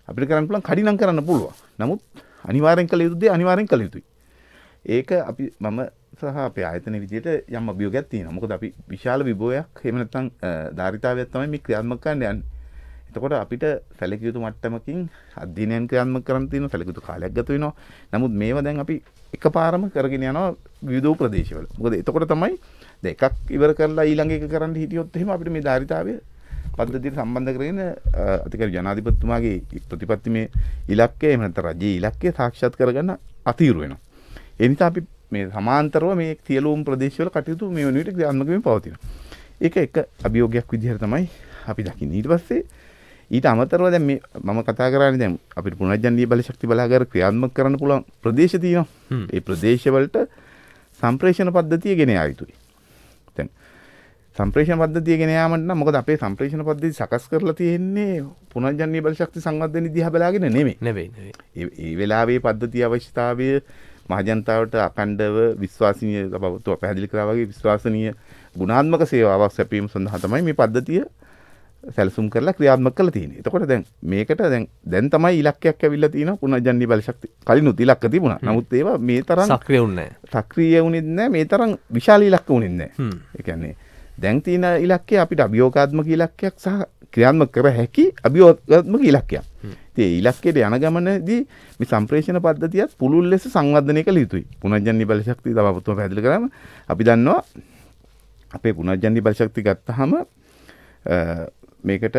D: අපිට කරන්න පුළුවන් කඩිනම් කරන්න පුළුවන්. නමුත් අනිවාර්යෙන් කළ යුතු දේ අනිවාර්යෙන් කළ යුතුයි. ඒක අපි මම සහ අපේ ආයතන විදියට යම් අභියෝගයක් තියෙනවා. මොකද අපි විශාල විභවයක් එහෙම නැත්නම් ධාරිතාවයක් තමයි මේ ක්‍රියාත්මක කරන්න යන්නේ. එතකොට අපිට සැලකිය යුතු මට්ටමකින් අධ්‍යයනයන් ක්‍රියාත්මක කරන්න තියෙන සැලකිය යුතු කාලයක් ගත වෙනවා. නමුත් මේවා දැන් අපි එකපාරම කරගෙන යනවා විවිධ ප්‍රදේශවල. මොකද එතකොට තමයි දැන් එකක් ඉවර කරලා ඊළඟ එක කරන්න හිටියොත් එහෙම අපිට මේ ධාරිතාවය පද්ධතියට සම්බන්ධ කරගෙන අධිකාරී ජනාධිපතිතුමාගේ ප්‍රතිපත්තිමේ ඉලක්කය එහෙම නැත්නම් රජයේ ඉලක්කය සාක්ෂාත් කරගන්න අතීරු වෙනවා. ඒ නිසා අපි මේ සමාන්තරව මේ සියලුම ප්‍රදේශවල කටයුතු මේ වෙන විට ක්‍රියාත්මක වෙමින් පවතිනවා. ඒක එක අභියෝගයක් විදිහට තමයි අපි දකින්නේ. ඊට පස්සේ ඊට අමතරව දැන් මේ මම කතා කරන්නේ දැන් අපිට පුනර්ජනනීය බලශක්ති බලාගාර ක්‍රියාත්මක කරන්න පුළුවන් ප්‍රදේශ තියෙනවා. ඒ ප්‍රදේශවලට සම්ප්‍රේෂණ පද්ධතිය ගෙන යා යුතුයි. දැන් සම්ප්‍රේෂණ පද්ධතිය ගෙන යාමට නම් මොකද අපේ සම්ප්‍රේෂණ පද්ධතිය සකස් කරලා තියෙන්නේ පුනර්ජනනීය බලශක්ති සංවර්ධන දිහා බලාගෙන නෙමෙයි. ඒ වෙලාවේ පද්ධතිය අවශ්‍යතාවය මහජනතාවට අඛණ්ඩව විශ්වාසනීය බව පැහැදිලි කරා වගේ විශ්වාසනීය ගුණාත්මක සේවාවක් සැපීම සඳහා තමයි මේ පද්ධතිය සැලසුම් කරලා ක්‍රියාත්මක කරලා තියෙන්නේ. එතකොට දැන් මේකට දැන් තමයි ඉලක්කයක් ඇවිල්ලා තියෙනවා පුනර්ජන්නි බල ශක්තිය. කලිනුත් ඉලක්ක තිබුණා. නමුත් ඒවා මේ තරම්
B: සක්‍රිය වුණේ නැහැ.
D: සක්‍රිය වුණෙත් නැහැ. මේ තරම් විශාල ඉලක්ක වුණෙත් නැහැ. ඒ කියන්නේ දැන් තියෙන ඉලක්කය අපිට අභියෝගාත්මක ඉලක්කයක් සහ ක්‍රියාත්මක කර හැකි අභියෝගාත්මක ඉලක්කයක්. ඉතින් ඒ ඉලක්කයට යන ගමනදී මේ සම්ප්‍රේෂණ පද්ධතියත් පුළුල් ලෙස සංවර්ධනය කළ යුතුයි. පුනර්ජන්නි බල ශක්තිය තව පුතුම පැහැදිලි කරාම අපි දන්නවා අපේ පුනර්ජන්නි බල ශක්තිය ගත්තාම මේකට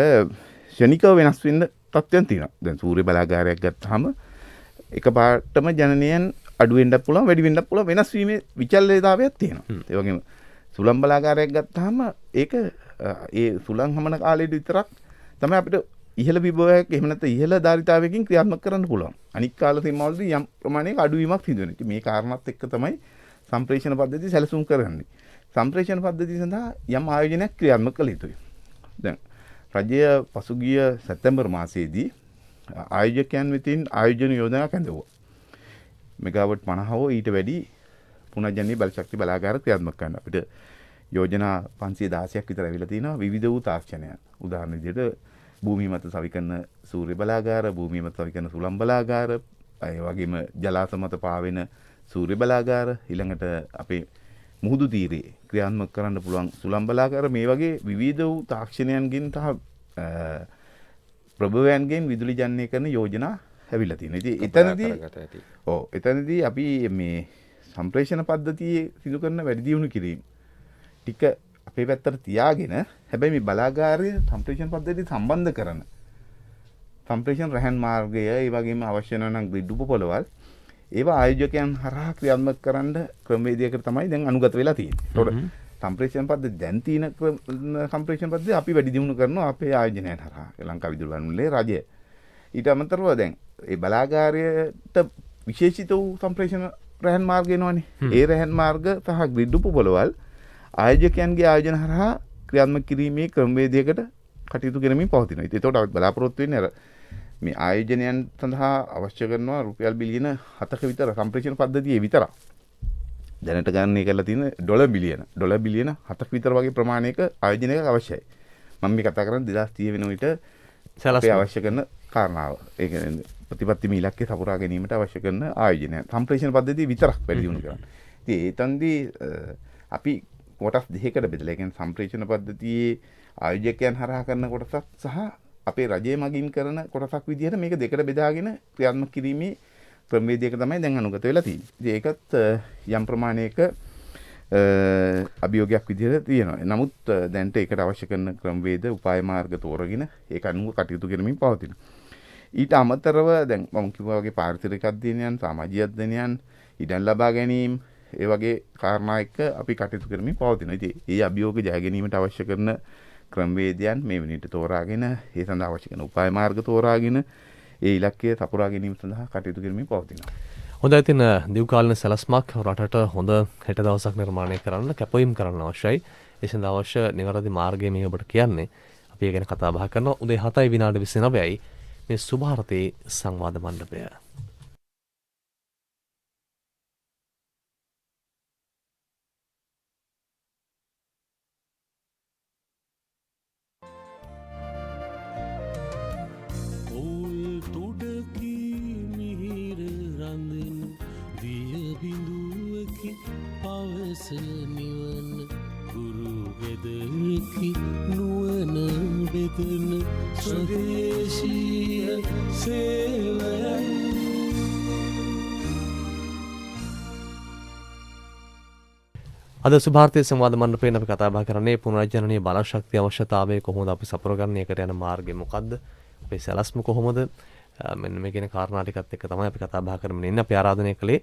D: ෂණිකව වෙනස් වෙන්න තත්ත්වයන් තියෙනවා. දැන් සූර්ය බලාගාරයක් ගත්තාම එකපාරටම ජනනයන් අඩු වෙන්නත් පුළුවන් වැඩි වෙන්නත් පුළුවන් වෙනස් වීමේ විචල්්‍යතාවයක් තියෙනවා. ඒ වගේම සුළං බලාගාරයක් ගත්තාම ඒක ඒ සුළං හමන කාලෙට විතරක් තමයි අපිට ඉහළ විභවයක් එහෙම නැත්නම් ඉහළ ධාරිතාවයකින් ක්‍රියාත්මක කරන්න පුළුවන්. අනික් කාල සීමාවලදී යම් ප්‍රමාණයක අඩුවීමක් සිදු වෙනවා. මේ කාරණාත් එක්ක තමයි සම්ප්‍රේෂණ පද්ධතිය සැලසුම් කරන්නේ. සම්ප්‍රේෂණ පද්ධතිය සඳහා යම් ආයෝජනයක් ක්‍රියාත්මක කළ යුතුයි. දැන් රජය පසුගිය සැප්තැම්බර් මාසයේදී ආයෝජකයන් වෙතින් ආයෝජන යෝජනාවක් ඇඳවුවා. මෙගාවට් 50 හෝ ඊට වැඩි පුනර්ජන්නි බල ශක්ති බලාගාර ක්‍රියාත්මක කරන්න. අපිට යෝජනා 516ක් විතර ඇවිල්ලා තිනවා විවිධ වූ තාක්ෂණයන්. උදාහරණ විදිහට භූමිය මත සවිකරන සූර්ය බලාගාර, භූමිය මත සවිකරන සුළං බලාගාර, ඒ වගේම ජලාශ මත පාවෙන සූර්ය බලාගාර, ඊළඟට අපේ මුහුදු තීරයේ ක්‍රියාත්මක කරන්න පුළුවන් සුළං බලාගාර මේ වගේ විවිධ වූ තාක්ෂණයන්ගෙන් සහ ප්‍රභවයන්ගෙන් විදුලි ජනනය කරන යෝජනා ඇවිල්ලා තියෙනවා. ඉතින් එතනදී අපි මේ සම්ප්‍රේෂණ පද්ධතියේ සිදු කරන වැඩි දියුණු කිරීම ටික අපේ පැත්තට තියාගෙන හැබැයි මේ බලාගාරය සම්ප්‍රේෂණ පද්ධතියට සම්බන්ධ කරන සම්ප්‍රේෂණ රැහන් මාර්ගය ඒ වගේම අවශ්‍ය නම් ග්‍රිඩ් උපපොළවල් ඒවා ආයෝජකයන් හරහා ක්‍රියාත්මක කරන්න ක්‍රමවේදයකට තමයි දැන් අනුගත වෙලා තියෙන්නේ. ඒතකොට සම්ප්‍රේෂණ පද්ධතිය දැන් තියෙන සම්ප්‍රේෂණ පද්ධතිය අපි වැඩි දියුණු කරනවා අපේ ආයෝජනයන් හරහා. ලංකා විදුලි වන්දනයේ රජය. ඊට අමතරව දැන් ඒ බලාගාරයට විශේෂිත වූ සම්ප්‍රේෂණ රැහන් මාර්ග එනවනේ. ඒ රැහන් මාර්ග සහ ග්‍රිඩ් උපපොළවල් ආයෝජකයන්ගේ ආයෝජන හරහා ක්‍රියාත්මක කිරීමේ ක්‍රමවේදයකට කටයුතු කරමින් පවතිනවා. ඉතින් ඒකට අපි බලාපොරොත්තු වෙන්නේ අර මේ ආයෝජනයන් සඳහා අවශ්‍ය කරනවා රුපියල් බිලියන 7ක විතර සම්ප්‍රේෂණ පද්ධතියේ විතරක්. දැනට ගණනය කරලා තියෙන ඩොලර් බිලියන 7ක විතර වගේ ප්‍රමාණයක ආයෝජනයක් අවශ්‍යයි. මම මේ කතා කරන්නේ 2030 වෙන විට අපේ අවශ්‍ය කරන කාරණාව. ඒ කියන්නේ ප්‍රතිපත්තිමය ඉලක්කය සපුරා ගැනීමට අවශ්‍ය කරන ආයෝජනය. සම්ප්‍රේෂණ පද්ධතිය විතරක් වැඩි දියුණු කරන්න. ඉතින් ඒ තන්දී අපි කොටස් දෙකකට බෙදලා. ඒ කියන්නේ සම්ප්‍රේෂණ පද්ධතියේ ආයෝජකයන් හරහා කරන කොටසක් සහ අපේ රජයේ මගින් කරන කොටසක් විදිහට මේක දෙකට බෙදාගෙන ක්‍රියාත්මක කිරීමේ ක්‍රමවේදයක තමයි දැන් අනුගත වෙලා තියෙන්නේ. ඉතින් ඒකත් යම් ප්‍රමාණයක අභියෝගයක් විදිහට තියෙනවා. නමුත් දැන්ට ඒකට අවශ්‍ය කරන ක්‍රමවේද උපාය මාර්ග තෝරගෙන ඒක අනුව කටයුතු කරමින් පවතිනවා. ඊට අමතරව දැන් මම කිව්වා වගේ පාරිසරික අධ්‍යයනයන්, සමාජීය අධ්‍යයනයන්, ඉඩම් ලබා ගැනීම ඒ වගේ කාරණා එක්ක අපි කටයුතු කරමින් පවතිනවා. ඉතින් මේ අභියෝග ජය ගැනීමට අවශ්‍ය කරන ක්‍රමවේදයන් මේ වෙනිට තෝරාගෙන ඒ සඳහා අවශ්‍ය කරන උපාය මාර්ග තෝරාගෙන ඒ ඉලක්කය සපුරා ගැනීම සඳහා කටයුතු කරමින් පවතිනවා.
B: හොඳයි. ඉතින් දිව්කාලීන සැලැස්මක් රටට හොඳ හෙට දවසක් නිර්මාණය කරන්න කැපවීම කරන්න අවශ්‍යයි. ඒ සඳහා අවශ්‍ය නිවැරදි මාර්ගය මේ ඔබට කියන්නේ. අපි ඒ ගැන කතා බහ කරනවා. උදේ 7:29යි මේ සුභාරතේ සංවාද මණ්ඩපය.
E: පවස නිවන ගුරු වෙදකි නුවන බෙදන ස්වදේශීය සේවයයි.
B: අද සුභාර්ථය සංවාද මණ්ඩපයෙන් අපි කතා බහ කරන්නේ පුනර්ජනනීය බලශක්තිය අවශ්‍යතාවය කොහොමද අපි සපුරගන්නේ, ඒකට යන මාර්ගය මොකද්ද, අපේ සැලැස්ම කොහොමද, මෙන්න මේ කියන කාරණා ටිකත් එක්ක තමයි අපි කතා බහ කරමින් ඉන්නේ. අපි ආරාධනය කළේ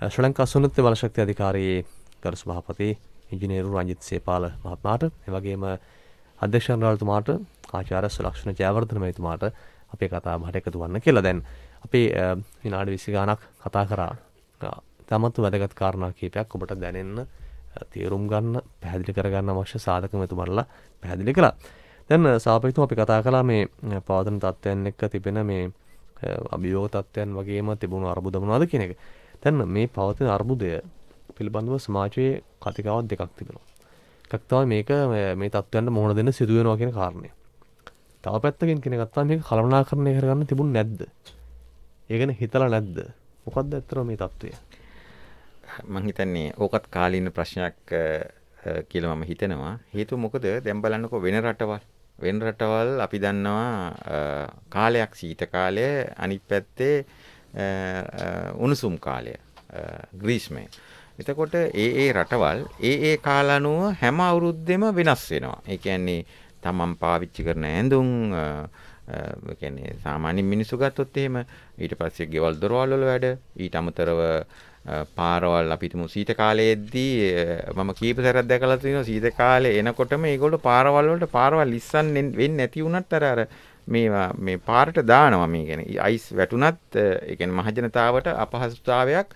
B: ශ්‍රී ලංකා සුන්නත බලශක්ති අධිකාරියේ ගරු සභාපති ඉංජිනේරු රංජිත් සේපාල මහත්මයාට, ඒ වගේම අධ්‍යක්ෂ ජනරාල්තුමාට, ආචාර්ය සුලක්ෂණ ජයවර්ධන මහත්මයාට අපේ කතා බහට එකතු වන්න කියලා. දැන් අපි විනාඩි 20 ගාණක් කතා කරා. තමත් වැදගත් කාරණා කීපයක් ඔබට දැනෙන්න, තේරුම් ගන්න, පැහැදිලි කරගන්න අවශ්‍ය සාධක මෙතුමන්ලා පැහැදිලි කළා. දැන් සාපේක්ෂව අපි කතා කළා මේ පවතින තත්ත්වයන් එක්ක තිබෙන මේ අභියෝග තත්ත්වයන් වගේම තිබුණු අර්බුද මොනවද කියන එක. දැන් මේ පවතින අර්බුදය පිළිබඳව සමාජයේ කතිකාවක් දෙකක් තිබෙනවා. එකක් තමයි මේක මේ තත්ත්වයන්ට මුහුණ දෙන්න සිදු වෙනවා කියන කාරණය. තව පැත්තකින් කෙනෙක් ගත්තාම මේක කළමනාකරණය කරගන්න තිබුණ නැද්ද? ඒ ගැන හිතලා නැද්ද? මොකද්ද ඇත්තටම මේ தত্ত্বය?
C: මම හිතන්නේ ඕකත් කාලීන ප්‍රශ්නයක් කියලා මම හිතනවා. හේතුව මොකද දැන් බලන්නකෝ වෙන රටවල් අපි දන්නවා කාලයක් සීත කාලය, අනිත් පැත්තේ උණුසුම් කාලය, ග්‍රීස්මය. එතකොට ඒ රටවල් ඒ කාලානුව හැම අවුරුද්දෙම වෙනස් වෙනවා. ඒ කියන්නේ තමන් පාවිච්චි කරන ඇඳුම් කියන්නේ සාමාන්‍ය මිනිස්සු ගත්තොත් එහෙම ඊට පස්සේ ගෙවල් දොරවල් වල වැඩ, ඊට අමතරව පාරවල් අපි තුමු සීත කාලයේදී මම කීප සැරයක් දැකලා තියෙනවා සීත කාලේ එනකොටම ඒගොල්ලෝ පාරවල් වලට පාරවල් ඉස්සන් වෙන්නේ නැති වුණත් අර මේ පාරට දානවා මේ කියන්නේ අයිස් වැටුණත් ඒ කියන්නේ මහජනතාවට අපහසුතාවයක්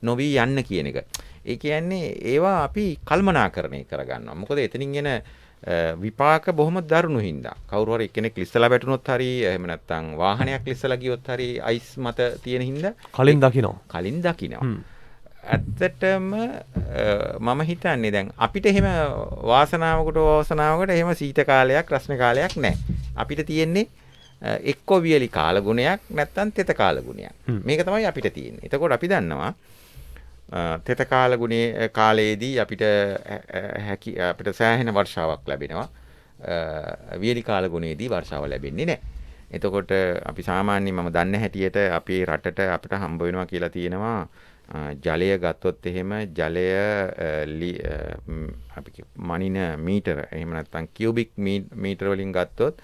C: නොවි යන්න කියන එක. ඒ කියන්නේ ඒවා අපි කල්මනාකරණය කරගන්නවා. මොකද එතනින් එන විපාක බොහොම දරුණු හින්දා. කවුරු හරි කෙනෙක් ලිස්සලා වැටුනොත් හරි එහෙම නැත්නම් වාහනයක් ලිස්සලා ගියොත් හරි අයිස් මත තියෙන හින්දා
B: කලින් දකිනවා.
C: ඇත්තටම මම හිතන්නේ දැන් අපිට එහෙම වාසනාවකට එහෙම සීත කාලයක් රස්න කාලයක් නැහැ. අපිට තියෙන්නේ එක්ක වියලි කාල ගුණයක් නැත්නම් තෙත කාල ගුණයක්. මේක තමයි අපිට තියෙන්නේ. එතකොට අපි දන්නවා තෙත කාල ගුණයේ කාලයේදී අපිට සෑහෙන වර්ෂාවක් ලැබෙනවා. වියලි කාල ගුණයේදී වර්ෂාව ලැබෙන්නේ නැහැ. එතකොට අපි සාමාන්‍යයෙන් මම දන්න හැටියට අපේ රටට අපිට හම්බ වෙනවා කියලා තියෙනවා ජලය ගත්තොත් එහෙම ජලය අපි මනින මීටර එහෙම නැත්නම් කියුබික් මීටර වලින් ගත්තොත්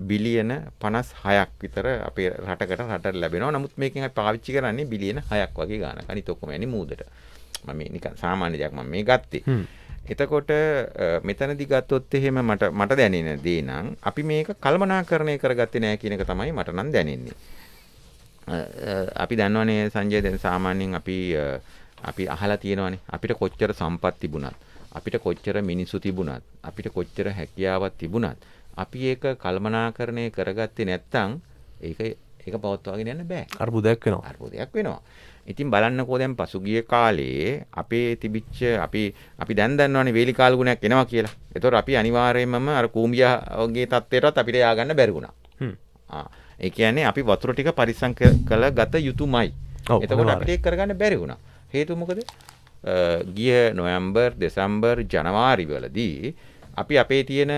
C: බිලියන 56ක් විතර අපේ රටට ලැබෙනවා. නමුත් මේකෙන් අපි පාවිච්චි කරන්නේ බිලියන 6ක් වගේ ගාණක්. අනිත් ඔක්කොම යන්නේ මූදට. මම මේ නිකන් සාමාන්‍ය දෙයක් මම මේ ගත්තේ. එතකොට මෙතනදී ගත්තොත් එහෙම මට දැනෙන දේ නම් අපි මේක කල්පනාකරණය කරගත්තේ නැහැ කියන එක තමයි මට නම් දැනෙන්නේ. අපි දන්නවනේ සංජය දැන් සාමාන්‍යයෙන් අපි අහලා තියෙනවානේ අපිට කොච්චර සම්පත් තිබුණත් අපිට කොච්චර මිනිස්සු තිබුණත් අපිට කොච්චර හැකියාවක් තිබුණත් අපි ඒක කල්පනාකරණය කරගත්තේ නැත්නම් ඒක පවත්වාගෙන යන්න බෑ.
B: අර්බුදයක්
C: වෙනවා. ඉතින් බලන්නකෝ දැන් පසුගිය කාලේ අපේ තිබිච්ච අපි දැන් දන්නවනේ වේලි කාල ගුණයක් එනවා කියලා. ඒතකොට අපි අනිවාර්යයෙන්ම අර කූඹියාගේ තත්ත්වයටත් අපිට ය아가න්න බැරි වුණා. ඒ කියන්නේ අපි වතුර ටික පරිස්සම් කළ ගත යුතුමයි. එතකොට අපිට ඒක කරගන්න බැරි වුණා. හේතුව මොකද? ගිය නොවැම්බර්, දෙසැම්බර්, ජනවාරි වලදී අපි අපේ තියෙන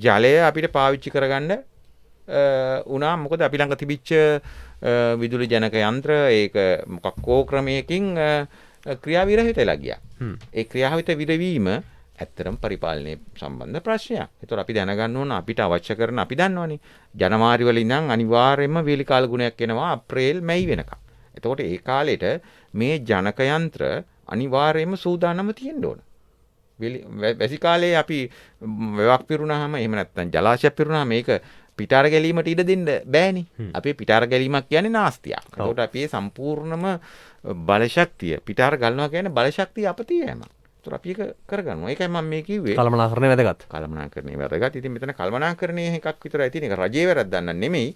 C: ජලය අපිට පාවිච්චි කරගන්න වුණා. මොකද අපි ළඟ තිබිච්ච විදුලි ජනක යන්ත්‍ර ඒක මොකක්කෝ ක්‍රමයකින් ක්‍රියාවිරහිත වෙලා ගියා. ඒ ක්‍රියාවිත විරවීම ඇත්තරම් පරිපාලනයේ සම්බන්ධ ප්‍රශ්නයක්. ඒතකොට අපි දැනගන්න ඕන අපිට අවශ්‍ය කරන අපි දන්නවනේ ජනවාරි වල ඉඳන් අනිවාර්යයෙන්ම වේලි කාල ගුණයක් එනවා අප්‍රේල් මැයි වෙනකම්. එතකොට ඒ කාලෙට මේ ජනක යන්ත්‍ර අනිවාර්යයෙන්ම සූදානම්ව තියෙන්න ඕන. වැසි කාලේ අපි වැවක් පිරුණාම එහෙම නැත්නම් ජලාශයක් පිරුණාම මේක පිටාර ගැලීමට ඉඩ දෙන්න බෑනේ. අපේ පිටාර ගැලීමක් කියන්නේ නාස්තියක්. ඒකට අපි සම්පූර්ණම බලශක්තිය පිටාර ගන්නවා කියන්නේ බලශක්තිය අපතේ යෑම. ඒතර අපි ඒක කරගන්නවා. ඒකයි මම මේ කිව්වේ.
B: කළමනාකරණය වැදගත්.
C: කළමනාකරණය වැදගත්. ඉතින් මෙතන කළමනාකරණයේ එකක් විතරයි තියෙන. ඒක රජයේ වැරද්දක් නෙමෙයි.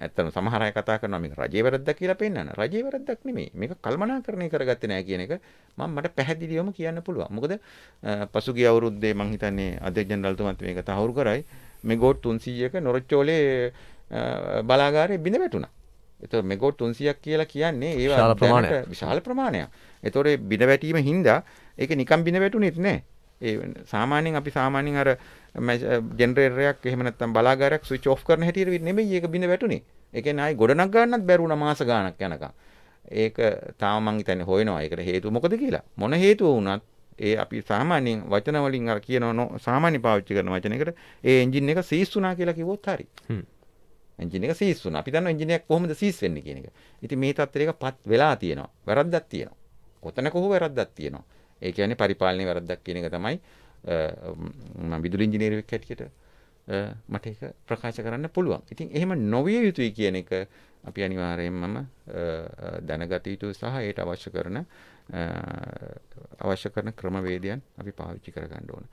C: ඇත්තම සමහර අය කතා කරනවා මේක රජයේ වැරද්දක් කියලා පෙන්නන. රජයේ වැරද්දක් නෙමෙයි. මේක කළමනාකරණය කරගත්තේ නැහැ කියන එක මට පැහැදිලිවම කියන්න පුළුවන්. මොකද පසුගිය අවුරුද්දේ මම හිතන්නේ අධ්‍යක්ෂ ජනරල්තුමත් මේක තහවුරු කරයි. මෙගෝට් 300ක නොරොච්චෝලේ බලාගාරයේ බිඳ වැටුණා. ඒතකොට මෙගෝට් 300ක් කියලා කියන්නේ ඒවා විශාල ප්‍රමාණයක්. ඒතකොට බිඳ වැටීම හින්දා ඒක නිකන් බිඳ වැටුනේත් නෑ. සාමාන්‍යයෙන් අපි අර ජෙනරේටරයක් එහෙම නැත්නම් බලාගාරයක් ස්විච් ඔෆ් කරන හැටියට නෙමෙයි ඒක බිඳ වැටුනේ. ඒ කියන්නේ ආයි ගොඩනක් ගන්නත් බැරුණා මාස ගාණක් යනකම්. ඒක තාම මං හිතන්නේ හොයනවා. ඒකට හේතුව මොකද කියලා. මොන හේතුව වුණත් අපි සාමාන්‍යයෙන් වචන වලින් අර කියනවා සාමාන්‍ය පාවිච්චි කරන වචනයකට ඒ එන්ජින් එක සීස් වුණා කියලා කිව්වොත් හරි. එන්ජින් එක සීස් වුණා. අපි දන්නවා එන්ජින් එක කොහොමද සීස් වෙන්නේ කියන එක. ඉතින් මේ තත්ත්වයකපත් වෙලා තියෙනවා. වැරද්දක් තියෙනවා. කොතනක හෝ වැරද්දක් තියෙනවා. ඒ කියන්නේ පරිපාලනයේ වැරද්දක් කියන එක තමයි මම විදුලි ඉංජිනේරුවෙක් හැටියට මට ඒක ප්‍රකාශ කරන්න පුළුවන්. ඉතින් එහෙම නොවිය යුතුයි කියන එක අපි අනිවාර්යයෙන්ම දැනගත යුතු සහ ඒට අවශ්‍ය කරන ක්‍රමවේදයන් අපි පාවිච්චි කරගන්න ඕන.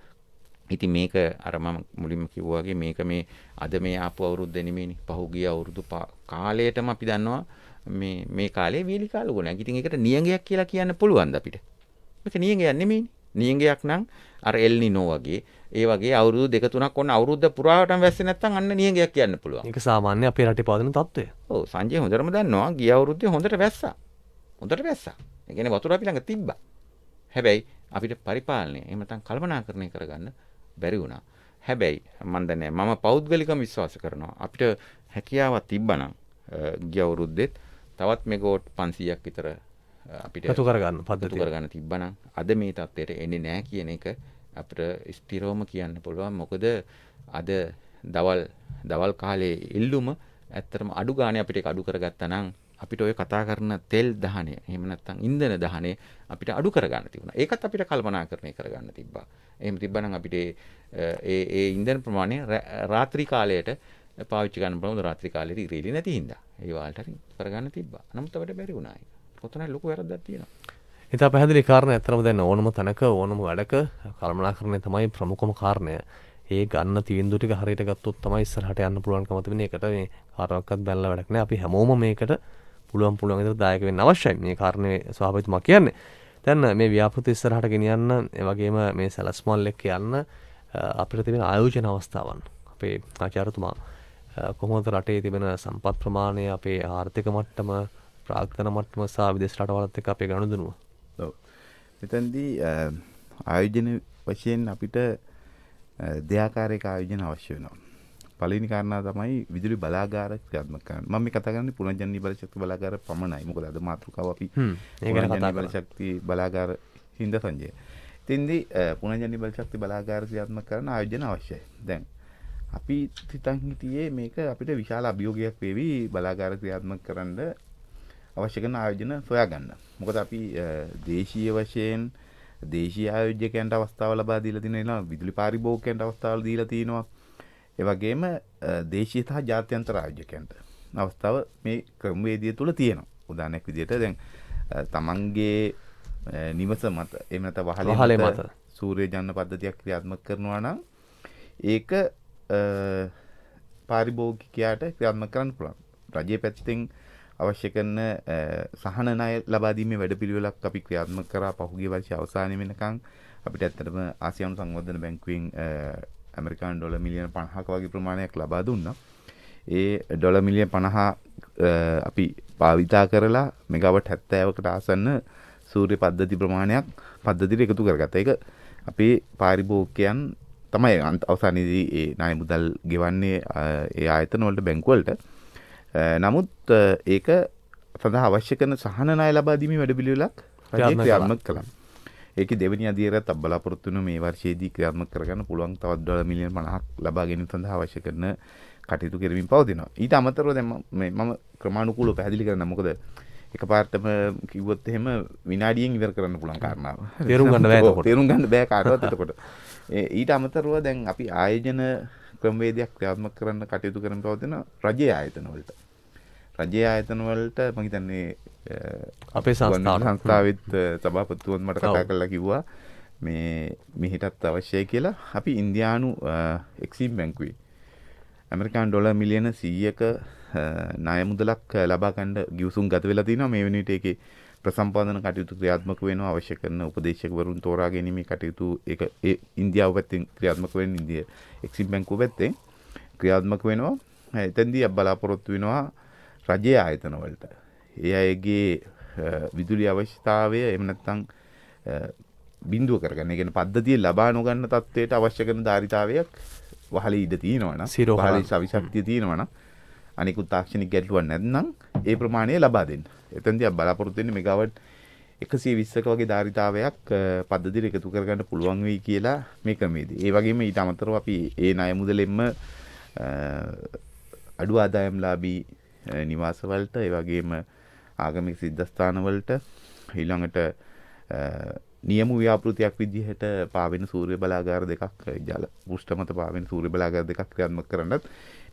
C: ඉතින් මේක අර මම මුලින්ම කිව්වා වගේ මේක මේ අද මේ ආපු අවුරුද්ද නෙමෙයිනේ. පහුගිය අවුරුදු කාලයටම අපි දන්නවා මේ කාලේ වේලි කාල ගුණයක්. ඉතින් ඒකට නියඟයක් කියලා කියන්න පුළුවන්ද අපිට? මේක නියඟයක් නෙමෙයිනේ. නියඟයක් නම් අර එල් නිනෝ වගේ ඒ වගේ අවුරුදු 2-3ක් ඔන්න අවුරුද්ද පුරාවටම වැස්සේ නැත්නම් අන්න නියඟයක් කියන්න පුළුවන්.
B: ඒක සාමාන්‍ය අපේ රටේ පවතින තත්ත්වය.
C: ඔව් සංජය හොඳටම දන්නවා ගිය අවුරුද්දේ හොඳට වැස්සා. හොඳට වැස්සා. ඒ කියන්නේ වතුර අපි ළඟ තිබ්බා. හැබැයි අපිට පරිපාලනය එහෙම නැත්නම් කළමනාකරණය කරගන්න බැරි වුණා. හැබැයි මම දන්නේ මම පෞද්ගලිකව විශ්වාස කරනවා අපිට හැකියාවක් තිබ්බනම් ගිය අවුරුද්දෙත් තවත් මෙගාවොට් 500ක් විතර අපිට
B: එකතු කරගන්න පද්ධතිය
C: කරගන්න තිබ්බනම් අද මේ තත්ත්වයට එන්නේ නැහැ කියන එක අපිට ස්ථිරවම කියන්න පුළුවන්. මොකද අද දවල් කාලේ ඉල්ලුම ඇත්තටම අඩු ගානේ අපිට ඒක අඩු කරගත්තා නම් අපිට ඔය කතා කරන තෙල් දහනය එහෙම නැත්නම් ඉන්ධන දහනය අපිට අඩු කරගන්න තිබුණා. ඒකත් අපිට කල්පනාකරණය කරගන්න තිබ්බා. එහෙම තිබ්බනම් අපිට ඒ ඉන්ධන ප්‍රමාණය රාත්‍රී කාලයට පාවිච්චි කරන්න පුළුවන්. රාත්‍රී කාලේට ඉරේලි නැති හින්දා ඒ වලට හරි කරගන්න තිබ්බා. නමුත් අපිට බැරි වුණා ඒක. කොතනයි ලොකු වැරද්දක් තියෙනවා.
B: ඉතින් පැහැදිලි කාරණා ඇත්තටම දැන් ඕනම තැනක ඕනම වැඩක කළමනාකරණය තමයි ප්‍රමුඛම කාරණය. ඒ ගන්න තීන්දුව ටික හරියට ගත්තොත් තමයි ඉස්සරහට යන්න පුළුවන්කම තිබෙන්නේ. ඒකට මේ කාටවත් බැලලා වැඩක් නැහැ. අපි හැමෝම මේකට පුළුවන් විදිහට දායක වෙන්න අවශ්‍යයි. මේ කාරණේ සභාපතිතුමා කියන්නේ. දැන් මේ ව්‍යාපෘති ඉස්සරහට ගෙනියන්න, ඒ වගේම මේ සැලැස්මල් එක්ක යන්න අපිට තිබෙන ආයෝජන අවස්ථාවන්. අපේ ආචාර්යතුමා කොහොමද රටේ තිබෙන සම්පත් ප්‍රමාණය, අපේ ආර්ථික මට්ටම, ප්‍රාග්ධන මට්ටම සහ විදේශ රටවලත් එක්ක අපේ ගනුදෙනුව.
D: ඔව්. මෙතනදී ආයෝජන වශයෙන් අපිට දෙආකාරයක ආයෝජන අවශ්‍ය වෙනවා. පළවෙනි කාරණා තමයි විදුලි බලාගාර ක්‍රියාත්මක කරන්න. මම මේ කතා කරන්නේ පුනර්ජනනීය බලශක්ති බලාගාර පමණයි. මොකද අද මාතෘකාව අපි පුනර්ජනනීය බලශක්ති බලාගාර හින්දා සංජය. ඉතින්දී පුනර්ජනනීය බලශක්ති බලාගාර ක්‍රියාත්මක කරන්න ආයෝජන අවශ්‍යයි. දැන් අපි හිතන් හිටියේ මේක අපිට විශාල අභියෝගයක් වේවි බලාගාර ක්‍රියාත්මක කරන්න අවශ්‍ය කරන ආයෝජන සොයාගන්න. මොකද අපි දේශීය වශයෙන් දේශීය ආයෝජකයන්ට අවස්ථාව ලබා දීලා තියෙනවා, විදුලි පාරිභෝගිකයන්ට අවස්ථාව දීලා තියෙනවා. ඒ වගේම දේශීය සහ ජාත්‍යන්තර ආයෝජකයන්ට අවස්ථාව මේ ක්‍රමවේදය තුල තියෙනවා. උදාහරණයක් විදිහට දැන් තමන්ගේ නිවස මත එහෙම නැත්නම් වහලේ මත සූර්ය ජන්න පද්ධතියක් ක්‍රියාත්මක කරනවා නම් ඒක පාරිභෝගිකයාට ක්‍රියාත්මක කරන්න පුළුවන්. රජයේ පැත්තෙන් අවශ්‍ය කරන සහන ණය ලබා දීමේ වැඩපිළිවෙලක් අපි ක්‍රියාත්මක කරා පහුගිය වර්ෂයේ අවසානයේ වෙනකන් අපිට ඇත්තටම ආසියානු සංවර්ධන බැංකුවෙන් ඇමරිකානු ඩොලර් මිලියන 50ක වගේ ප්‍රමාණයක් ලබා දුන්නා. ඒ ඩොලර් මිලියන 50 අපි භාවිතා කරලා මෙගාවට් 70කට ආසන්න සූර්ය පද්ධති ප්‍රමාණයක් පද්ධතියට එකතු කරගත්තා. ඒක අපේ පාරිභෝගිකයන් තමයි අවසානයේදී ඒ ණය මුදල් ගෙවන්නේ ඒ ආයතන වලට බැංකු වලට. නමුත් ඒක සඳහා අවශ්‍ය කරන සහන ණය ලබා දීමේ වැඩපිළිවෙලක් රජය ක්‍රියාත්මක කළා. ඒකේ දෙවෙනි අදියරත් බලාපොරොත්තු වෙන මේ වර්ෂයේදී ක්‍රියාත්මක කරගන්න පුළුවන් තවත් ඩොලර් මිලියන 50ක් ලබා ගැනීම සඳහා අවශ්‍ය කරන කටයුතු කරමින් පවතිනවා. ඊට අමතරව දැන් මම ක්‍රමානුකූලව පැහැදිලි කරන්න. මොකද එකපාරටම කිව්වොත් එහෙම විනාඩියෙන් ඉවර කරන්න පුළුවන් කාරණාව.
B: තේරුම් ගන්න බෑ එතකොට.
D: තේරුම් ගන්න බෑ කාටවත් එතකොට. ඊට අමතරව දැන් අපි ආයෝජන ක්‍රමවේදයක් ක්‍රියාත්මක කරන්න කටයුතු කරමින් පවතින රජයේ ආයතන වලට. රජයේ ආයතන වලට මම හිතන්නේ
B: අපේ
D: සංස්ථාවෙත් සභාපතිතුමන් මට කතා කරලා කිව්වා මේ මෙහෙටත් අවශ්‍යයි කියලා. අපි ඉන්දියානු එක්සිම් බැංකුවේ ඇමරිකානු ඩොලර් මිලියන 100ක ණය මුදලක් ලබා ගන්න ගිවිසුම් ගත වෙලා තිනවා. මේ වෙනුවට ඒකේ ප්‍රසම්පාදන කටයුතු ක්‍රියාත්මක වෙනවා. අවශ්‍ය කරන උපදේශකවරුන් තෝරා ගැනීමේ කටයුතු ඒක ඒ ඉන්දියාව පැත්තෙන් ක්‍රියාත්මක වෙන ඉන්දියා එක්සිම් බැංකුව පැත්තෙන් ක්‍රියාත්මක වෙනවා. එතෙන්දී බලාපොරොත්තු වෙනවා රජයේ ආයතන වලට ඒ අයගේ විදුලි අවශ්‍යතාවය එහෙම නැත්නම් බිඳුව කරගන්න. ඒ කියන්නේ පද්ධතිය ලබා නොගන්න තත්ත්වයට අවශ්‍ය කරන ධාරිතාවයක් වහලේ ඉඩ තියෙනවා නම් වහලේ සවිශක්තිය තියෙනවා නම් අනිකුත් තාක්ෂණික ගැටලුවක් නැත්නම් ඒ ප්‍රමාණය ලබා දෙන්න. එතෙන්දී බලාපොරොත්තු වෙන්නේ මෙගාවට් 120ක වගේ ධාරිතාවයක් පද්ධතියට එකතු කරගන්න පුළුවන් වෙයි කියලා මේ ක්‍රමයේදී. ඒ වගේම ඊට අමතරව අපි ඒ ණය මුදලෙන්ම අඩු ආදායම්ලාභී නිවාසවලට ඒ වගේම ආගමික සිද්ධාස්ථානවලට ඊළඟට නියම ව්‍යාපෘතියක් විදිහට පාවෙන සූර්ය බලාගාර දෙකක් ජල පෘෂ්ඨ මත පාවෙන සූර්ය බලාගාර දෙකක් ක්‍රියාත්මක කරන්නත්